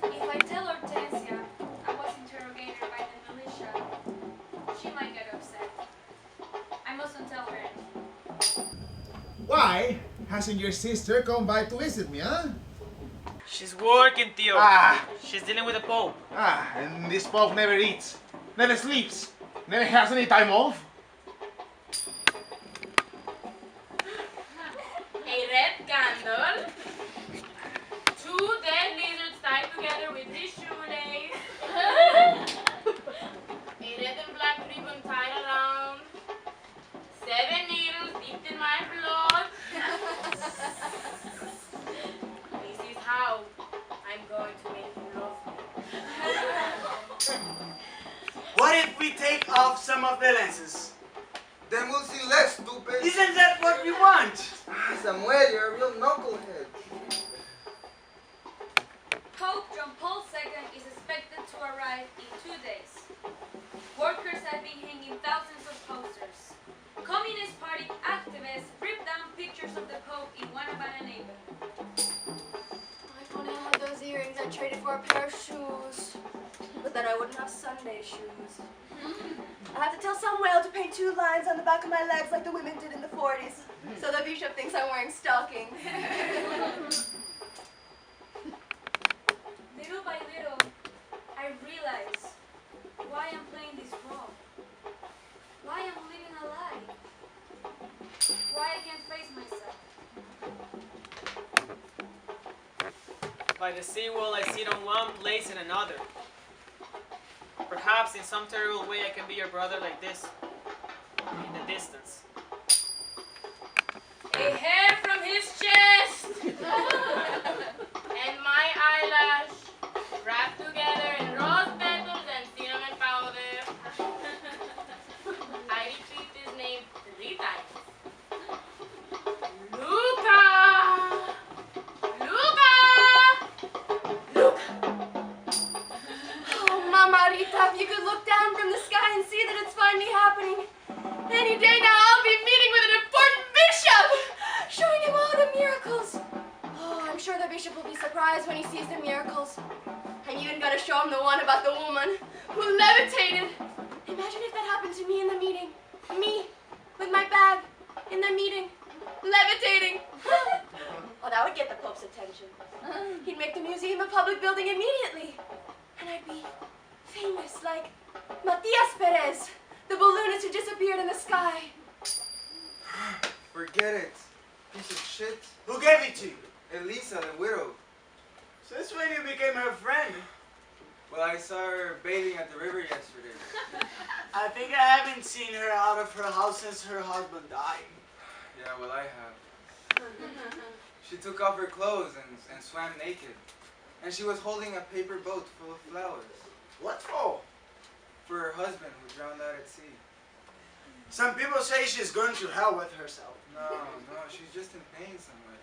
If I tell Hortensia I was interrogated by the militia, she might get upset. I mustn't tell her anything. Why hasn't your sister come by to visit me, huh? She's working, Tio. Ah. She's dealing with the Pope. And this Pope never eats, never sleeps, never has any time off. A red candle, 2 dead lizards tied together with this shoelace, a red and black ribbon tied around, 7 needles dipped in my blood. This is how I'm going to make you love me. What if we take off some of the lenses? Then we'll see less, stupid. Isn't that what we want? Samuel, you're a real knucklehead. Pope John Paul II is expected to arrive in 2 days. Workers have been hanging thousands of posters. Communist Party activists ripped down pictures of the Pope in one Havana neighborhood. If only I had those earrings I traded for a pair of shoes. But then I wouldn't have Sunday shoes. I have to tell Samuel to paint 2 lines on the back of my legs like the women did in the 40s. So the bishop thinks I'm wearing stockings. Little by little, I realize why I'm playing this role. Why I'm living a lie. Why I can't face myself. By the seawall, I sit on one place and another. Perhaps in some terrible way I can be your brother like this, in the distance. A hair from his chest and my eyelash wrapped together in rose petals and cinnamon powder. I repeat his name 3 times. Luca! Luca! Luca! Oh, Mama Rita, if you could look down from the sky and see that it's finally happening. Any day now, I'll be meeting with an important bishop, showing him all the miracles. Oh, I'm sure the bishop will be surprised when he sees the miracles. I'm even gonna show him the one about the woman who levitated. Imagine if that happened to me in the meeting. Me, with my bag, in the meeting, levitating. Oh, that would get the Pope's attention. He'd make the museum a public building immediately. And I'd be famous like Matias Perez, the balloonist who disappeared in the sky. Forget it. Piece of shit. Who gave it to you? Elisa, the widow. Since when you became her friend? Well, I saw her bathing at the river yesterday. I think I haven't seen her out of her house since her husband died. Yeah, well, I have. She took off her clothes and swam naked. And she was holding a paper boat full of flowers. What for? For her husband who drowned out at sea. Some people say she's going to hell with herself. No, she's just in pain somewhere.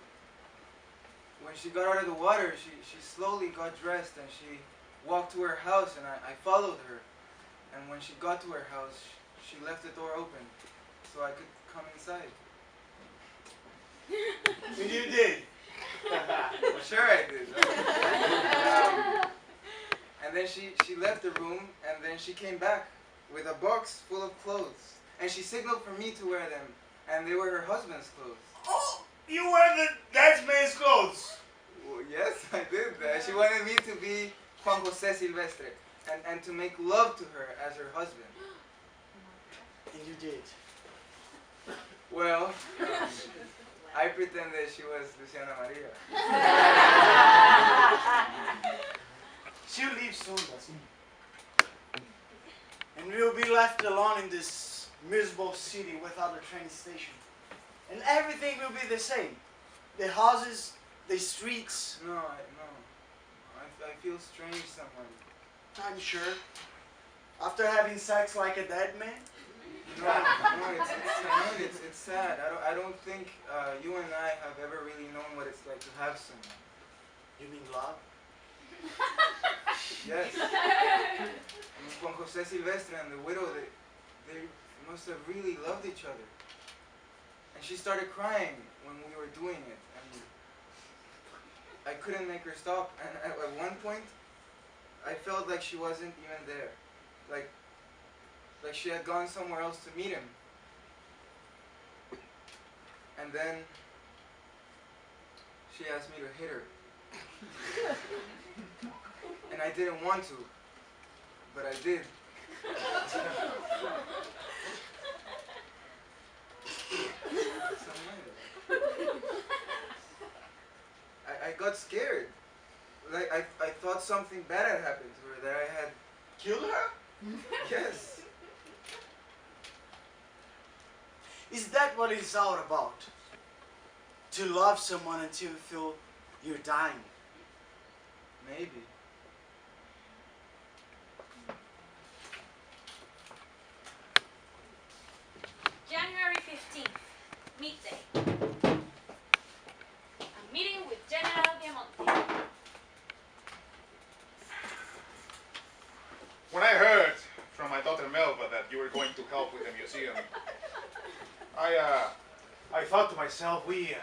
When she got out of the water, she slowly got dressed and she walked to her house and I followed her. And when she got to her house, she left the door open so I could come inside. And you did? Well, sure I did. And then she left the room and then she came back with a box full of clothes. And she signaled for me to wear them. And they were her husband's clothes. Oh, you wear that man's clothes? Well, yes, I did that. She wanted me to be Juan Jose Silvestre and to make love to her as her husband. And you did? Well, I pretended she was Luciana Maria. She'll leave soon, Basilio. And we'll be left alone in this miserable city without a train station. And everything will be the same. The houses, the streets. No. I feel strange somewhere. I'm sure. After having sex like a dead man? No, it's sad. I don't think you and I have ever really known what it's like to have someone. You mean love? Yes. I mean, Juan Jose Silvestre and the widow, they must have really loved each other. And she started crying when we were doing it. And I couldn't make her stop. And at one point, I felt like she wasn't even there. Like she had gone somewhere else to meet him. And then she asked me to hit her. And I didn't want to, but I did. I got scared. Like I thought something bad had happened to her, that I had Killed her? Yes. Is that what it's all about? To love someone until you feel you're dying? Maybe. January 15th, midday. A meeting with General Viamonte. When I heard from my daughter Melba that you were going to help with the museum, I thought to myself, we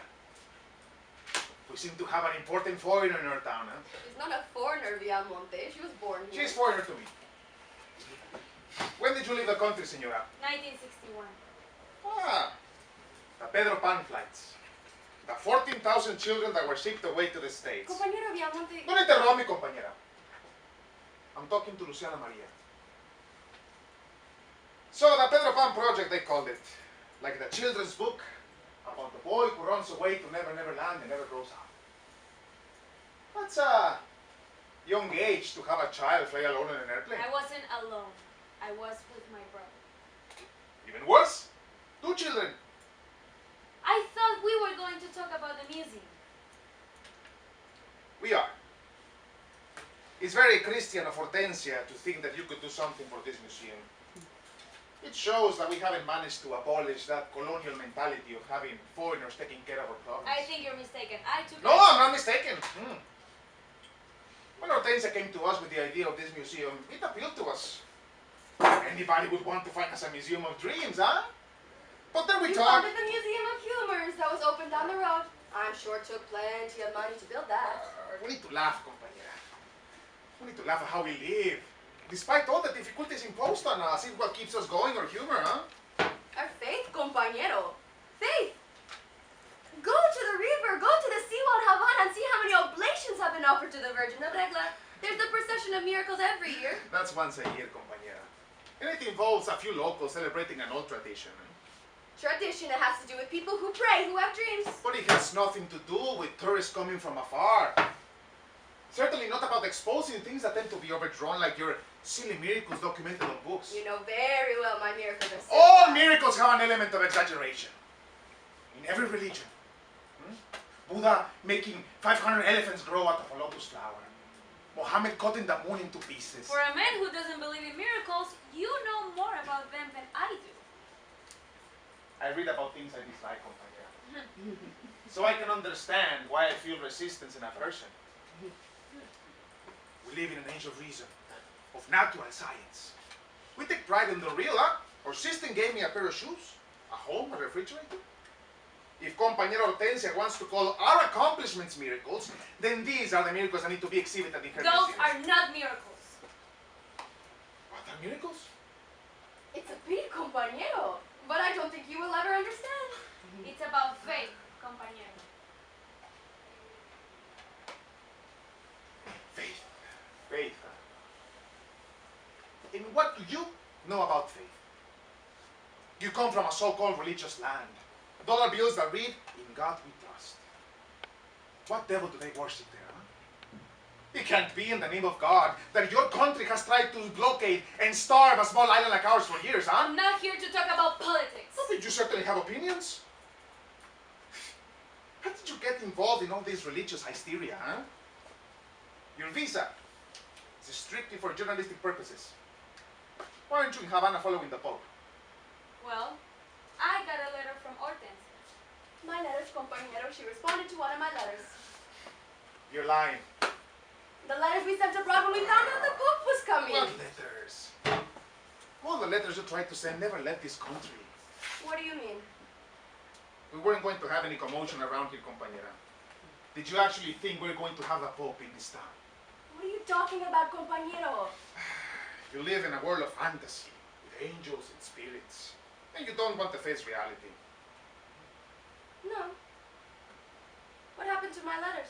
seem to have an important foreigner in our town, huh? She's not a foreigner, Viamonte. She was born here. She's foreigner to me. When did you leave the country, Senora? 1961. Ah, the Pedro Pan flights. The 14,000 children that were shipped away to the States. Compañero Viamonte. Don't interrupt me, compañera. I'm talking to Luciana Maria. So the Pedro Pan project, they called it. Like the children's book about the boy who runs away to Never Never Land and never grows up. That's a young age to have a child fly alone in an airplane. I wasn't alone. I was with my brother. Even worse, 2 children. I thought we were going to talk about the museum. We are. It's very Christian of Hortensia to think that you could do something for this museum. It shows that we haven't managed to abolish that colonial mentality of having foreigners taking care of our province. I think you're mistaken. I took No, I'm not mistaken. When Hortensia came to us with the idea of this museum, it appealed to us. Anybody would want to find us a museum of dreams, huh? But then we You talked. founded the Museum of Humors that was open down the road. I'm sure it took plenty of money to build that. We need to laugh, compañera. We need to laugh at how we live. Despite all the difficulties imposed on us, it's what keeps us going, our humor, huh? Our faith, compañero. Faith. Go to the river, go to the seawall in Havana and see how many oblations have been offered to the Virgin of Regla. There's the procession of miracles every year. That's once a year, compañera. And it involves a few locals celebrating an old tradition. Tradition, it has to do with people who pray, who have dreams. But it has nothing to do with tourists coming from afar. Certainly not about exposing things that tend to be overdrawn like your silly miracles documented on books. You know very well my miracles are All simple. miracles have an element of exaggeration. In every religion. Buddha making 500 elephants grow out of a lotus flower. Mohammed cutting the moon into pieces. For a man who doesn't believe in miracles, you know more about them than I do. I read about things I dislike, compañera. So I can understand why I feel resistance and aversion. We live in an age of reason, of natural science. We take pride in the real, huh? Our system gave me a pair of shoes, a home, a refrigerator. If compañera Hortensia wants to call our accomplishments miracles, then these are the miracles that need to be exhibited in her Those museum. are not miracles. What are miracles? It's a pity, compañero. But I don't think you will ever understand. It's about faith, compañero. Faith. Faith. And what do you know about faith? You come from a so-called religious land. Dollar bills that read, "In God we trust." What devil do they worship there, huh? It can't be in the name of God that your country has tried to blockade and starve a small island like ours for years, huh? I'm not here to talk about politics. But you certainly have opinions. How did you get involved in all this religious hysteria, huh? Your visa is strictly for journalistic purposes. Why aren't you in Havana following the Pope? Well, I got a letter from Hortensia. My letters, compañero, she responded to one of my letters. You're lying. The letters we sent abroad when we found out the Pope was coming. What letters? All the letters you tried to send never left this country. What do you mean? We weren't going to have any commotion around here, compañera. Did you actually think we're going to have a Pope in this town? What are you talking about, compañero? You live in a world of fantasy, with angels and spirits, and you don't want to face reality. No. What happened to my letters?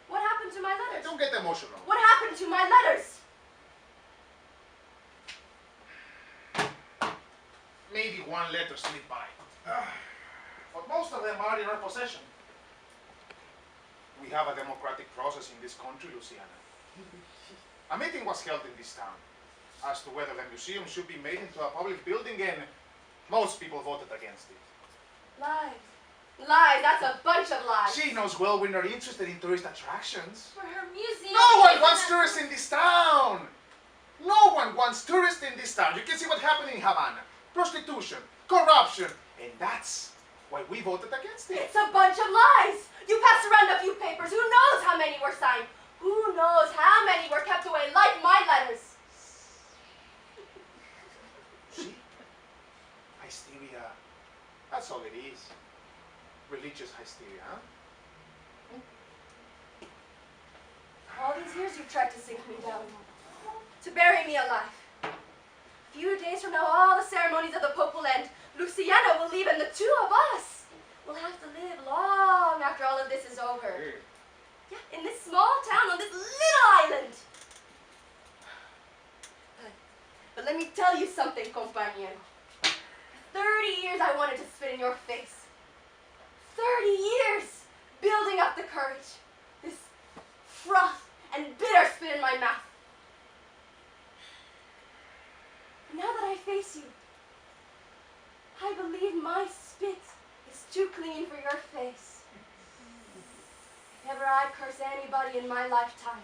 What happened to my letters? Don't get emotional. What happened to my letters? Maybe one letter slipped by. But most of them are in our possession. We have a democratic process in this country, Luciana. A meeting was held in this town as to whether the museum should be made into a public building, and most people voted against it. Lies. Lies, that's a bunch of lies. She knows well we're not interested in tourist attractions. For her museum. No one wants tourists in this town! No one wants tourists in this town. You can see what happened in Havana. Prostitution, corruption, and that's why we voted against it. It's a bunch of lies. You passed around a few papers. Who knows how many were signed? Who knows how many were kept away like my letters? See? Hysteria. That's all it is. Religious hysteria, huh? All these years you've tried to sink me down. To bury me alive. A few days from now, all the ceremonies of the Pope will end. Luciana will leave, and the two of us will have to live long after all of this is over. Yeah, in this small town on this little island. But let me tell you something, compañero. 30 years I wanted to spit in your face. 30 years building up the courage. This froth and bitter spit in my mouth. Now that I face you, I believe my spit is too clean for your face. If ever I curse anybody in my lifetime,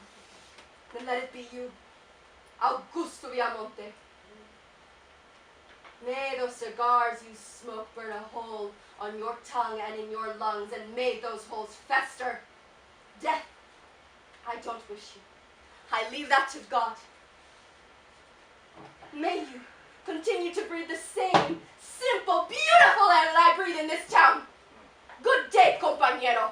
then let it be you, Augusto Viamonte. May those cigars you smoke burn a hole on your tongue and in your lungs, and may those holes fester. Death, I don't wish you. I leave that to God. May you continue to breathe the same simple, beautiful air that I breathe in this town. Good day, compañero.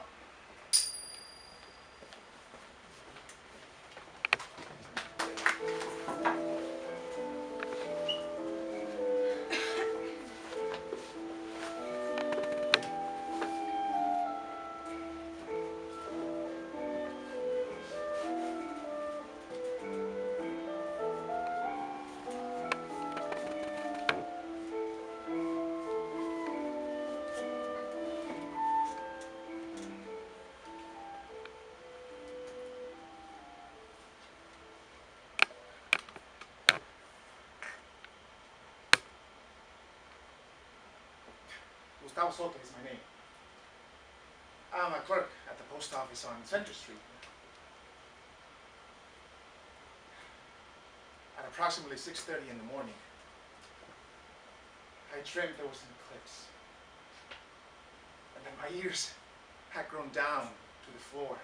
Gustavo Soto is my name. I'm a clerk at the post office on Center Street. At approximately 6:30 in the morning, I dreamt there was an eclipse. And then my ears had grown down to the floor.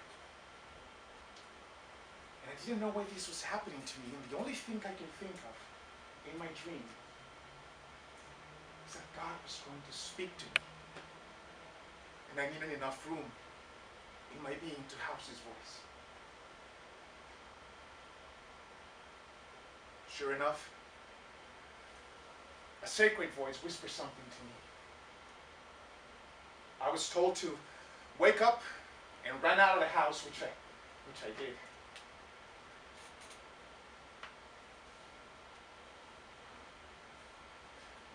And I didn't know why this was happening to me, and the only thing I can think of in my dream is that God was going to speak to me. And I needed enough room in my being to house his voice. Sure enough, a sacred voice whispered something to me. I was told to wake up and run out of the house, which I did.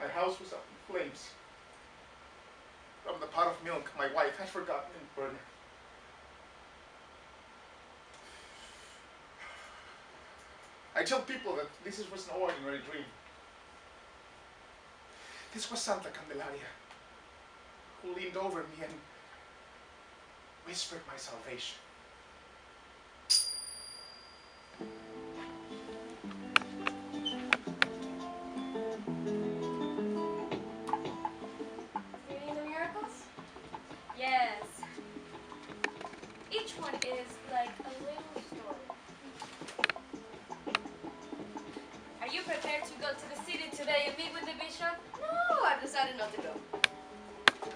My house was up in flames from the pot of milk my wife had forgotten in the burner. I tell people that this was no ordinary dream. This was Santa Candelaria, who leaned over me and whispered my salvation. Reading the miracles? Yes. Each one is like a little story. Are you prepared to go to the city today and meet with the bishop? No, I've decided not to go.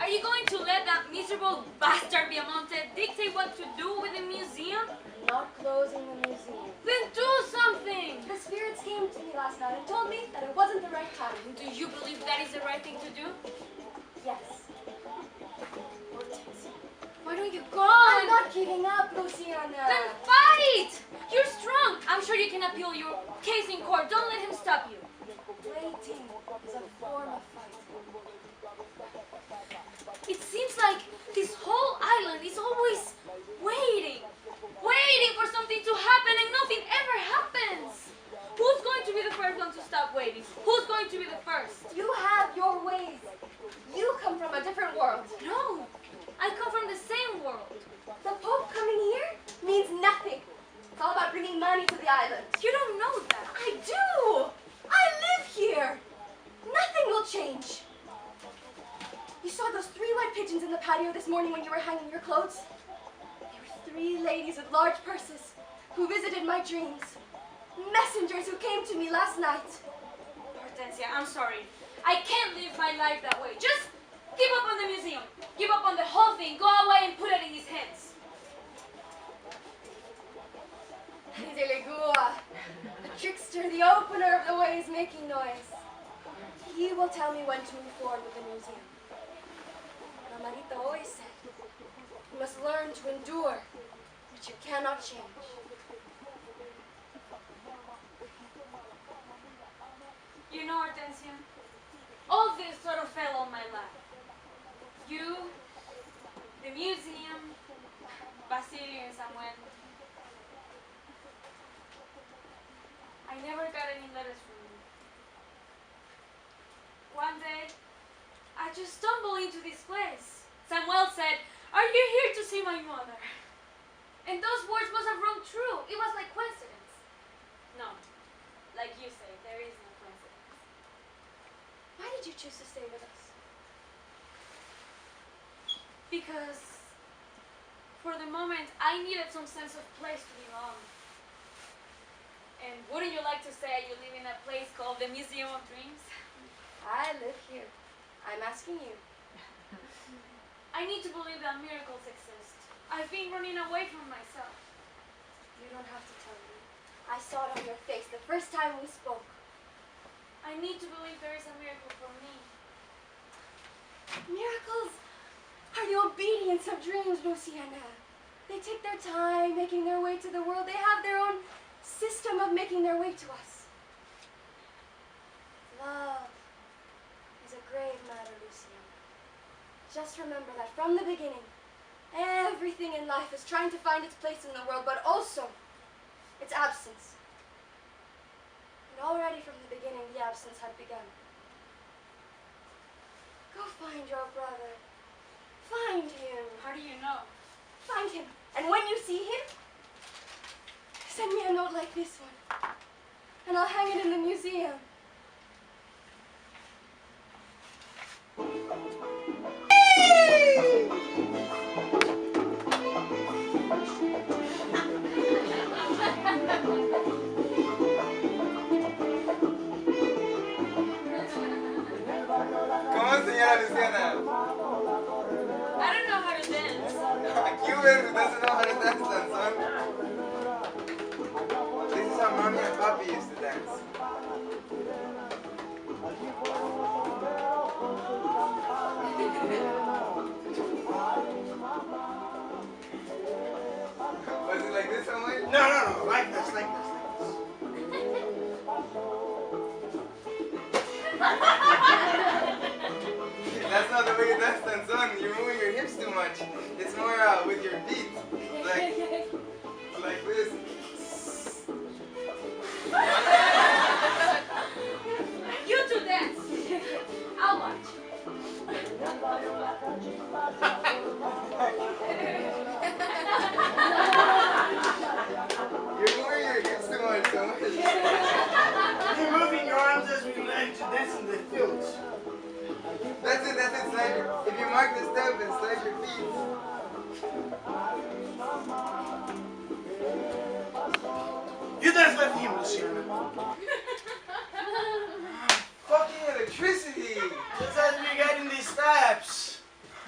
Are you going to let that miserable bastard Viamonte dictate what to do with the museum? Not closing the museum. Then do something! The spirits came to me last night and told me that it wasn't the right time. Do you believe that is the right thing to do? Yes. Why don't you go? I'm not giving up, Luciana. Then fight! You're strong. I'm sure you can appeal your case in court. Don't let him stop you. Waiting is a form of fight. It seems like this whole island is always waiting for something to happen, and nothing ever happens. Who's going to be the first one to stop waiting? Who's going to be the first? You have your ways. You come from a different world. No, I come from the same world. The Pope coming here means nothing. It's all about bringing money to the island. You don't know that. I do. I live here. Nothing will change. You saw those 3 white pigeons in the patio this morning when you were hanging your clothes? They were 3 ladies with large purses who visited my dreams. Messengers who came to me last night. Hortensia, I'm sorry. I can't live my life that way. Just give up on the museum. Give up on the whole thing. Go away and put it in his hands. Delegua, the trickster, the opener of the ways making noise. He will tell me when to move forward with the museum. Marita always said, you must learn to endure, but you cannot change. You know, Hortensia, all this sort of fell on my lap. You, the museum, Basilio and Samuel. I never got any letters from you. One day, I just stumbled into this place. Samuel said, "Are you here to see my mother?" And those words must have rung true. It was like coincidence. No, like you say, there is no coincidence. Why did you choose to stay with us? Because for the moment, I needed some sense of place to belong. And wouldn't you like to say you live in a place called the Museum of Dreams? I live here. I'm asking you. I need to believe that miracles exist. I've been running away from myself. You don't have to tell me. I saw it on your face the first time we spoke. I need to believe there is a miracle for me. Miracles are the obedience of dreams, Luciana. They take their time making their way to the world. They have their own system of making their way to us. Love is a grave matter, Luciana. Just remember that from the beginning, everything in life is trying to find its place in the world, but also its absence. And already from the beginning, the absence had begun. Go Go find your brother. Find him. How do you know? Find him. And when you see him, send me a note like this one. And I'll hang it in the museum. Come on, señora Luciana. I don't know how to dance. A Cuban who doesn't know how to dance, son. This is how mommy and papi used to dance. Was it like this, somewhere? No, like this. That's not the way you dance, son. You're moving your hips too much. It's more with your feet. Like this. You two dance. I'll watch. You're moving your hips too much, son. You're moving your arms as we learn to dance in the fields. That's it, slide your, if you mark the step and slide your feet. You dance with him, Luciana. Fucking electricity! Just as we get in these steps.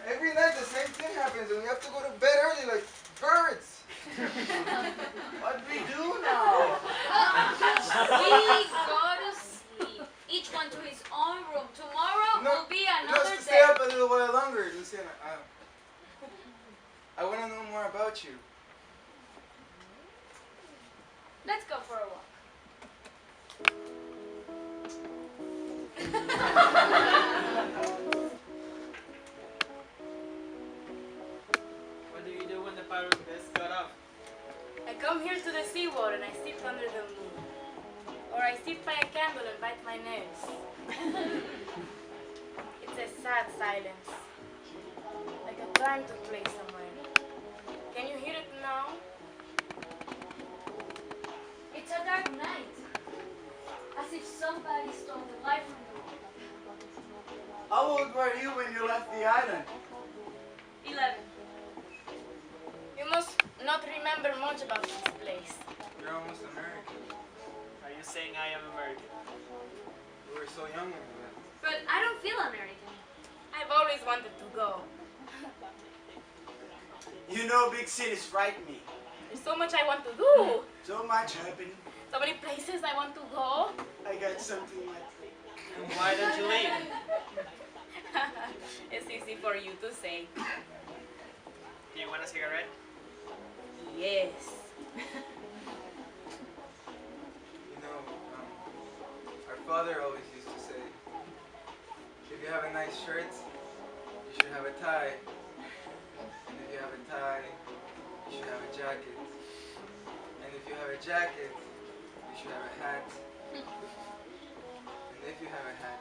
Every night the same thing happens and we have to go to bed early like birds. What do we do now? We go to sleep. Each one to his own room. Tomorrow will be another Just day. stay up a little while longer, Luciana. I want to know more about you. Let's go for a walk. What do you do when the pirate gets cut off? I come here to the seawater and I sit under the moon. Or I sit by a candle and bite my nails. It's a sad silence. Like a time took place somewhere. Can you hear it now? It's a dark night. As if somebody stole the light from the world. How old were you when you left the island? 11. You must not remember much about this place. You're almost American. Are you saying I am American? You were so young when you went. But I don't feel American. I've always wanted to go. You know, big cities frighten me. There's so much I want to do. So much happening. So many places I want to go. I got something like And why don't you leave? It's easy for you to say. Do you want a cigarette? Yes. You know, our father always used to say, if you have a nice shirt, you should have a tie. And if you have a tie, you should have a jacket. And if you have a jacket, you should have a hat. And if you have a hat,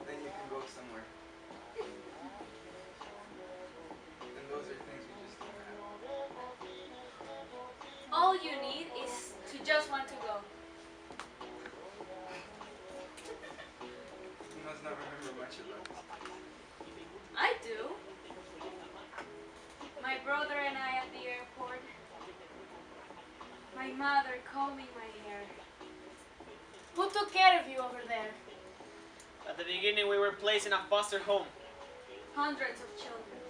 then you can go somewhere. And those are things we just don't have. All you need is to just want to go. You must not remember much about this. I do. My brother and I at the airport. My mother combing my hair. Who took care of you over there? At the beginning, we were placed in a foster home. Hundreds of children.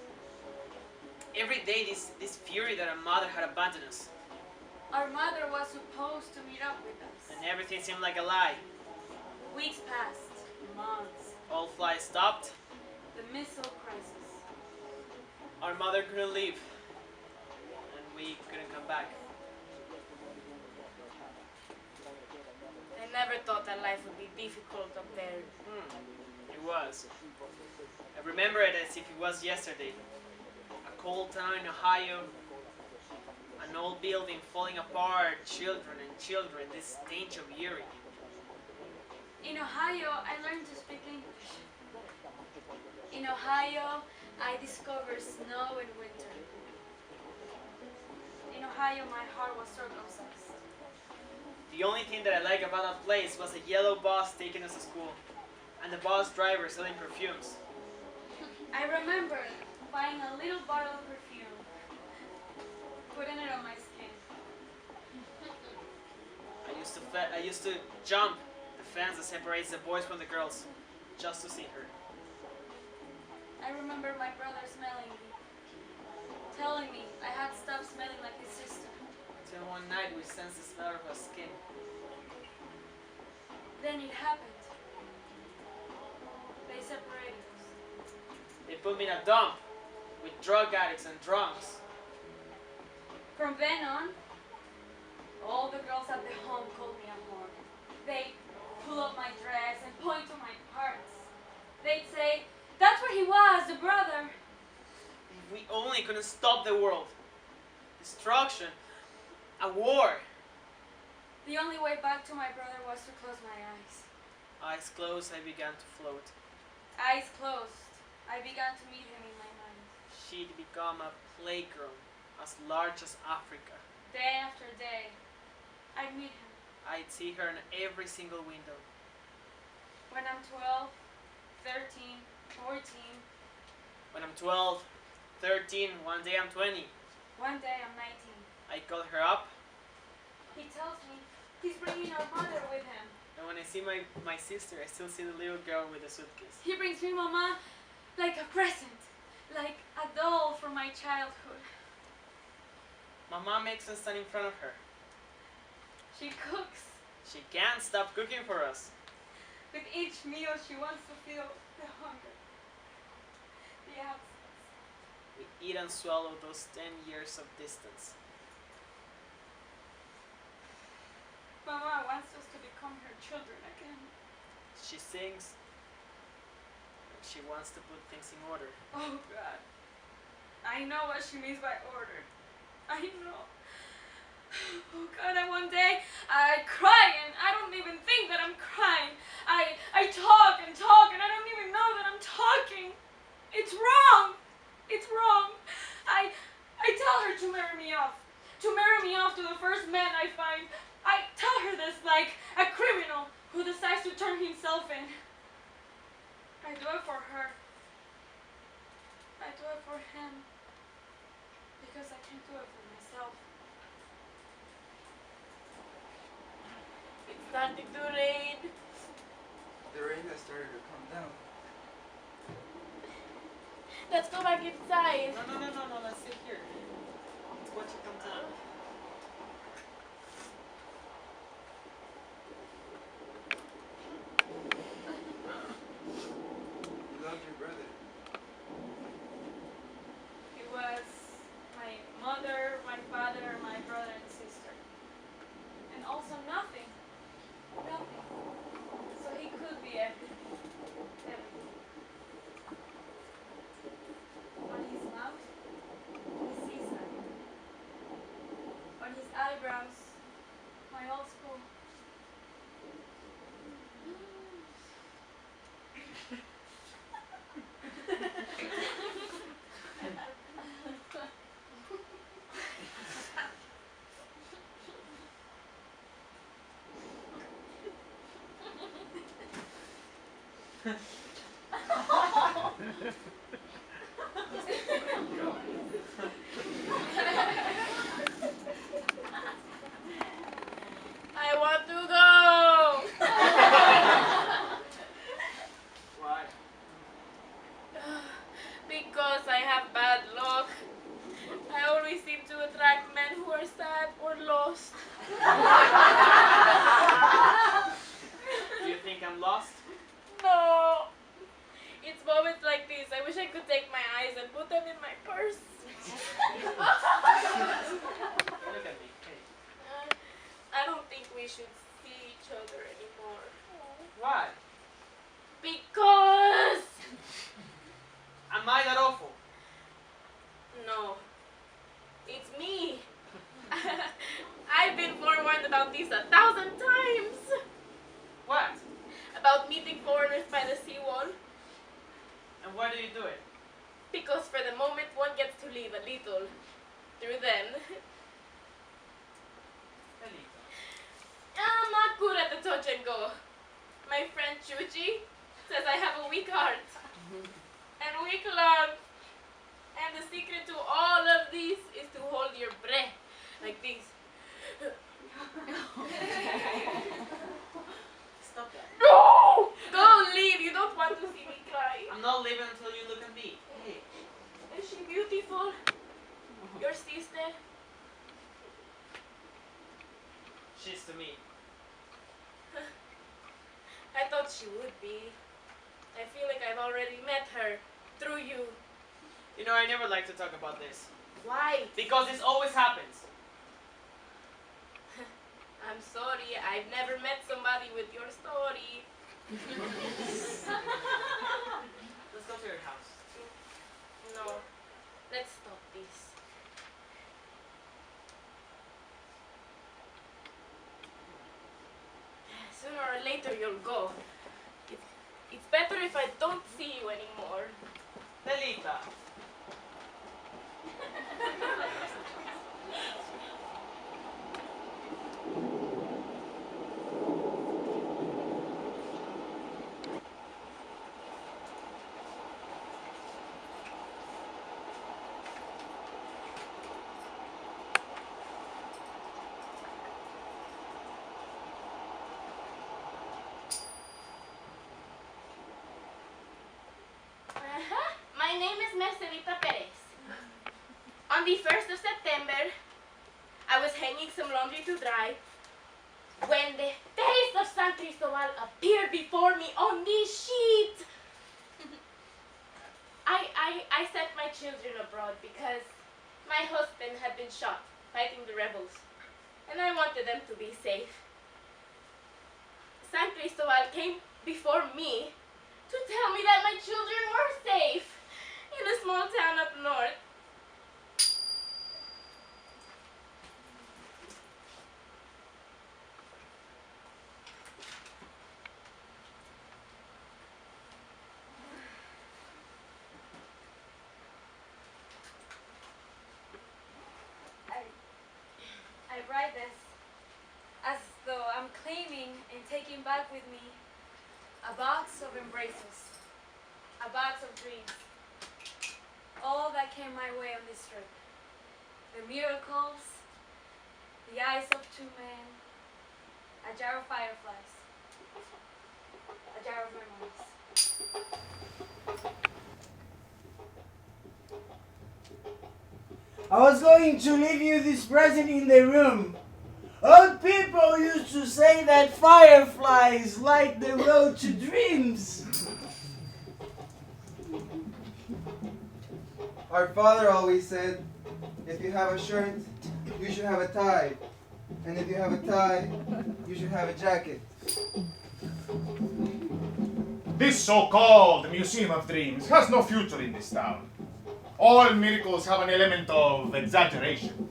Every day, this fury that our mother had abandoned us. Our mother was supposed to meet up with us. And everything seemed like a lie. Weeks passed. Months. All flights stopped. The missile crisis. Our mother couldn't leave. And we couldn't come back. I never thought that life would be difficult up there. It was. I remember it as if it was yesterday. A cold town in Ohio. An old building falling apart. Children and children. This stench of urine. In Ohio, I learned to speak English. In Ohio, I discovered snow and winter. In Ohio, my heart was circumcised. The only thing that I like about that place was a yellow bus taking us to school, and the bus driver selling perfumes. I remember buying a little bottle of perfume, putting it on my skin. I used to jump the fence that separates the boys from the girls, just to see her. I remember my brother smelling me, telling me I had stopped smelling like his sister. Till one night we sensed the smell of her skin. Then it happened. They separated us. They put me in a dump with drug addicts and drunks. From then on, all the girls at the home called me a whore. They'd pull up my dress and point to my parts. They'd say, "That's where he was, the brother." If we only couldn't stop the world. Destruction. A war. The only way back to my brother was to close my eyes. Eyes closed, I began to float. Eyes closed, I began to meet him in my mind. She'd become a playground as large as Africa. Day after day, I'd meet him. I'd see her in every single window. When I'm 12, 13, 14, When I'm 12, 13, one day I'm 20. one day I'm 19. I call her up, He tells me he's bringing our mother with him. and when I see my sister, I still see the little girl with the suitcase. He brings me Mama like a present, like a doll from my childhood. My mom makes us stand in front of her. She cooks. She can't stop cooking for us. With each meal, she wants to feel the hunger, the absence. We eat and swallow those 10 years of distance. Mama wants us to become her children again. She sings, and she wants to put things in order. Oh God, I know what she means by order. I know. Oh God, and one day I cry and I don't even think that I'm crying. I talk and talk and I don't even know that I'm talking. It's wrong. It's wrong. I tell her to marry me off. To marry me off to the first man I find. I tell her this like a criminal who decides to turn himself in. I do it for her. I do it for him. Because I can't do it for myself. It's starting to rain. The rain has started to come down. Let's go back inside. No, let's sit here. Let's watch it come down. You loved your brother. It was my mother, my father, my brother and sister. And also nothing. Nothing. So he could be everything. Everything. On his mouth, his seaside. On his eyebrows, my old school. I want to go. Why? Because I have bad luck. I always seem to attract men who are sad or lost. Do you think I'm lost? No. It's moments like this. I wish I could take my eyes and put them in my purse. Look at me. Hey. I don't think we should see each other anymore. Why? Because... Am I that awful? No. It's me. I've been forewarned about this 1,000 times. What? About meeting foreigners by the seawall. And why do you do it? Because for the moment one gets to live a little through them. Delita. I'm not good at the touch and go. My friend Chuchi says I have a weak heart and weak love. And the secret to all of this is to hold your breath like this. Stop that. No! Go leave. You don't want to see me cry. I'm not leaving until you look at me. Hey. Is she beautiful? Your sister? She's to me. I thought she would be. I feel like I've already met her through you. You know, I never like to talk about this. Why? Because this always happens. I'm sorry. I've never met somebody with your story. Let's go to your house. No. Let's stop this. Sooner or later you'll go. It's better if I don't see you anymore. Delita. My name is Mercedita Perez. On the 1st of September, I was hanging some laundry to dry when the face of San Cristobal appeared before me on the sheet. I sent my children abroad because my husband had been shot fighting the rebels, and I wanted them to be safe. San Cristobal came before me to tell me that my children were safe in a small town up north. I write this as though I'm claiming and taking back with me a box of embraces, a box of dreams, all that came my way on this trip. The miracles, the eyes of two men, a jar of fireflies, a jar of memories. I was going to leave you this present in the room. Old people used to say that fireflies light the road to dreams. Our father always said, if you have a shirt, you should have a tie. And if you have a tie, you should have a jacket. This so-called Museum of Dreams has no future in this town. All miracles have an element of exaggeration.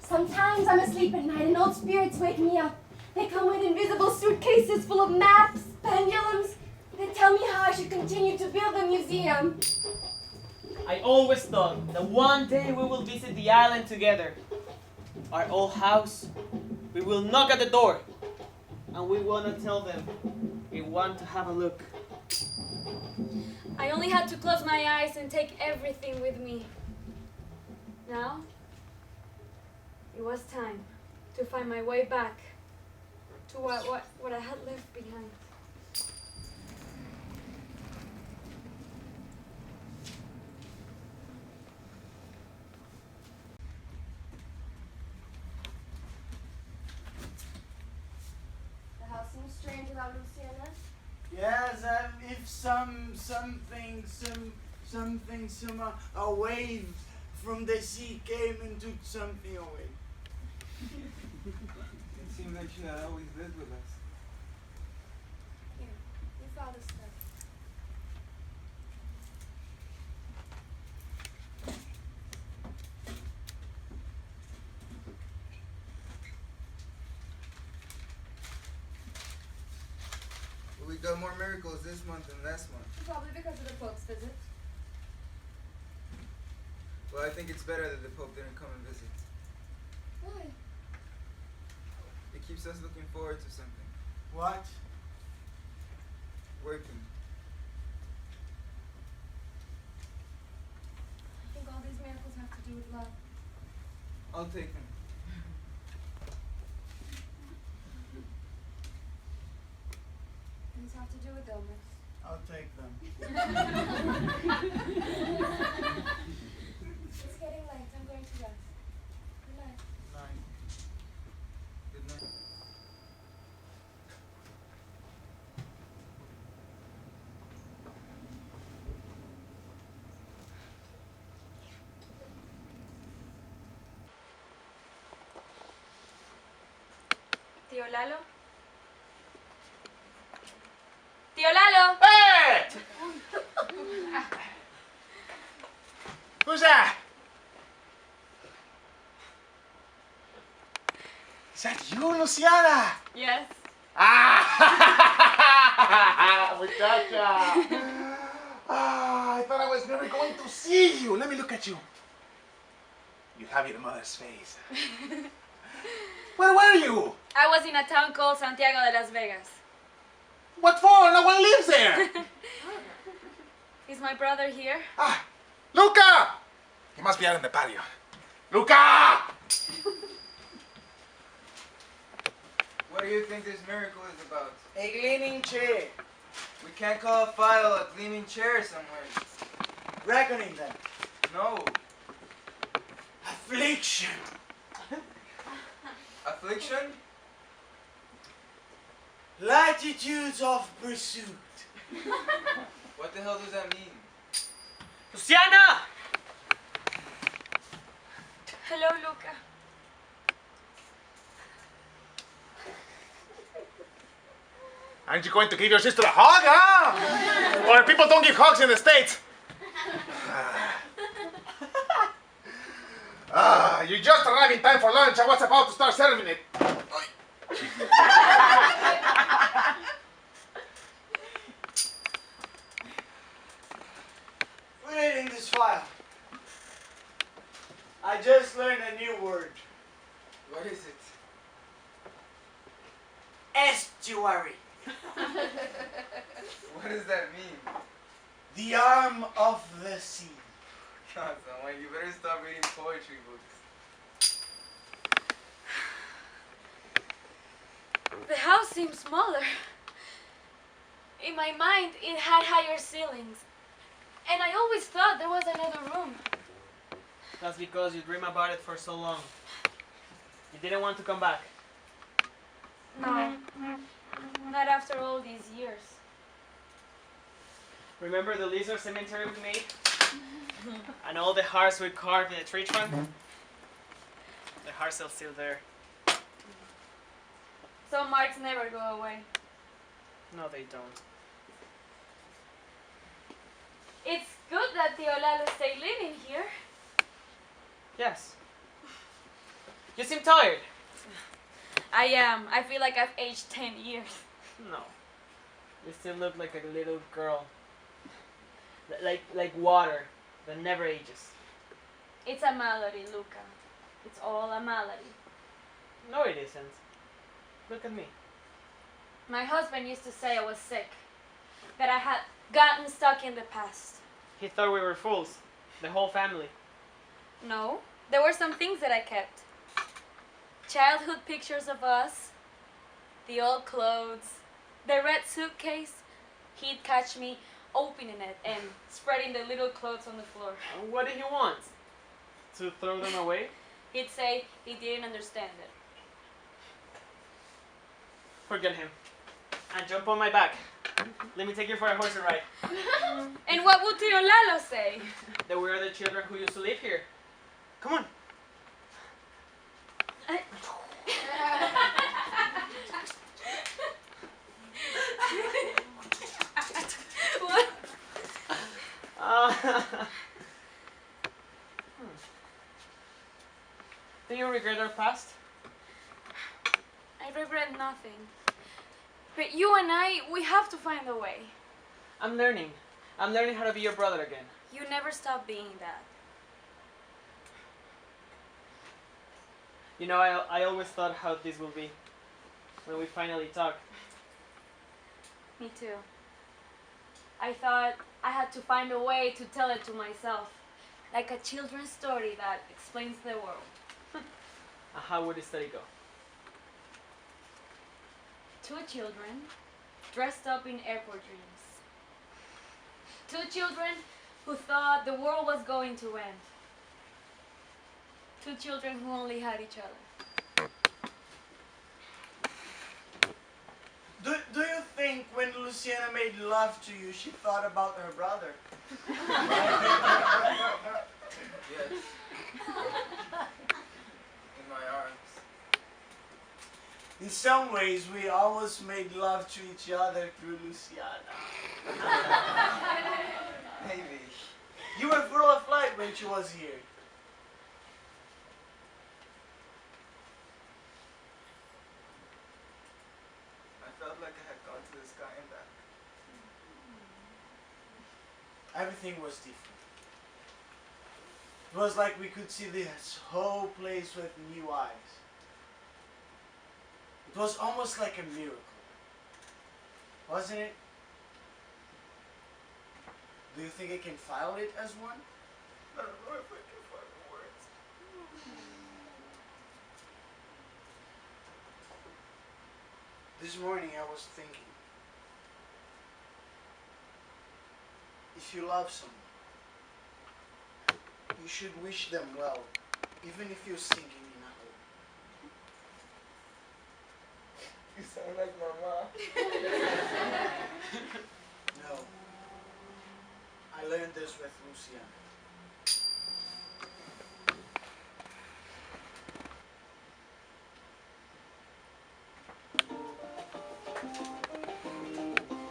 Sometimes I'm asleep at night and old spirits wake me up. They come with invisible suitcases full of maps, pendulums. They tell me how I should continue to build a museum. I always thought that one day we will visit the island together. Our old house. We will knock at the door. And we want to tell them we want to have a look. I only had to close my eyes and take everything with me. Now, it was time to find my way back to what I had left behind. The house seems strange without Luciana. Yes, if a wave from the sea came and took something away. It seems like she had always lived with us. Here, your father's stuff. Will we got more miracles this month than last month. Probably because of the Pope's visit. Well, I think it's better that the Pope didn't come and visit. Why? It keeps us looking forward to something. What? Working. I think all these miracles have to do with love. I'll take them. These have to do with illness. I'll take them. It's getting late. I'm going to rest. Good night. Nine. Good night. Tío Lalo. Tío Lalo. Hey! Who's that? Is that you, Luciana? Yes. Ah! Muchacha! I thought I was never going to see you. Let me look at you. You have your mother's face. Where were you? I was in a town called Santiago de Las Vegas. What for? No one lives there. Is my brother here? Ah, Luca! He must be out in the patio. Luca! What do you think this miracle is about? A gleaming chair. We can't call a file a gleaming chair somewhere. Reckoning them. No. Affliction. Affliction? Latitudes of pursuit. What the hell does that mean? Luciana! Hello, Luca. Aren't you going to give your sister a hug, huh? Or people don't give hugs in the States. You just arrived in time for lunch. I was about to start serving it. Reading this file. I just learned a new word. What is it? Estuary. What does that mean? The arm of the sea. God, someone, you better stop reading poetry books. The house seems smaller. In my mind, it had higher ceilings. And I always thought there was another room. That's because you dream about it for so long. You didn't want to come back. No. Not after all these years. Remember the lizard cemetery we made? And all the hearts we carved in the tree trunk? The hearts are still there. Some marks never go away. No, they don't. It's good that Tío Lalo stayed living here. Yes. You seem tired. I am. I feel like I've aged 10 years. No. You still look like a little girl. Like water that never ages. It's a malady, Luca. It's all a malady. No, it isn't. Look at me. My husband used to say I was sick. That I had gotten stuck in the past. He thought we were fools. The whole family. No, there were some things that I kept. Childhood pictures of us, the old clothes, the red suitcase. He'd catch me opening it and spreading the little clothes on the floor. What did he want? To throw them away? He'd say he didn't understand it. Forget him. And jump on my back. Let me take you for a horse ride. And what would Tío Lalo say? That we are the children who used to live here. Come on. What? Do you regret our past? I regret nothing. But you and I, we have to find a way. I'm learning. I'm learning how to be your brother again. You never stop being that. You know, I always thought how this will be when we finally talk. Me too. I thought I had to find a way to tell it to myself. Like a children's story that explains the world. And how would the study go? Two children dressed up in airport dreams. Two children who thought the world was going to end. Two children who only had each other. Do you think when Luciana made love to you, she thought about her brother? Yes. In my arms. In some ways, we always made love to each other through Luciana. Maybe. You were full of light when she was here. I felt like I had gone to the sky and back. Everything was different. It was like we could see this whole place with new eyes. It was almost like a miracle. Wasn't it? Do you think I can file it as one? I don't know if I can find the words. This morning I was thinking, if you love someone, you should wish them well, even if you're sinking in a hole. You sound like Mama. No. I learned this with Luciana.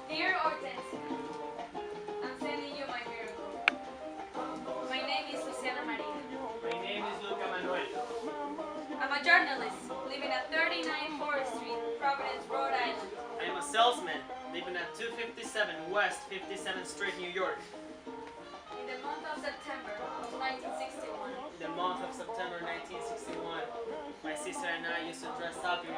Dear Hortensia, I'm sending you my miracle. My name is Luciana Maria. My name is Luca Manuel. I'm a journalist living at 39 Forest Street, Providence, Rhode Island. I am a salesman living at 257 West 57th Street, New York. In the month of September of 1961. In the month of September 1961, my sister and I used to dress up in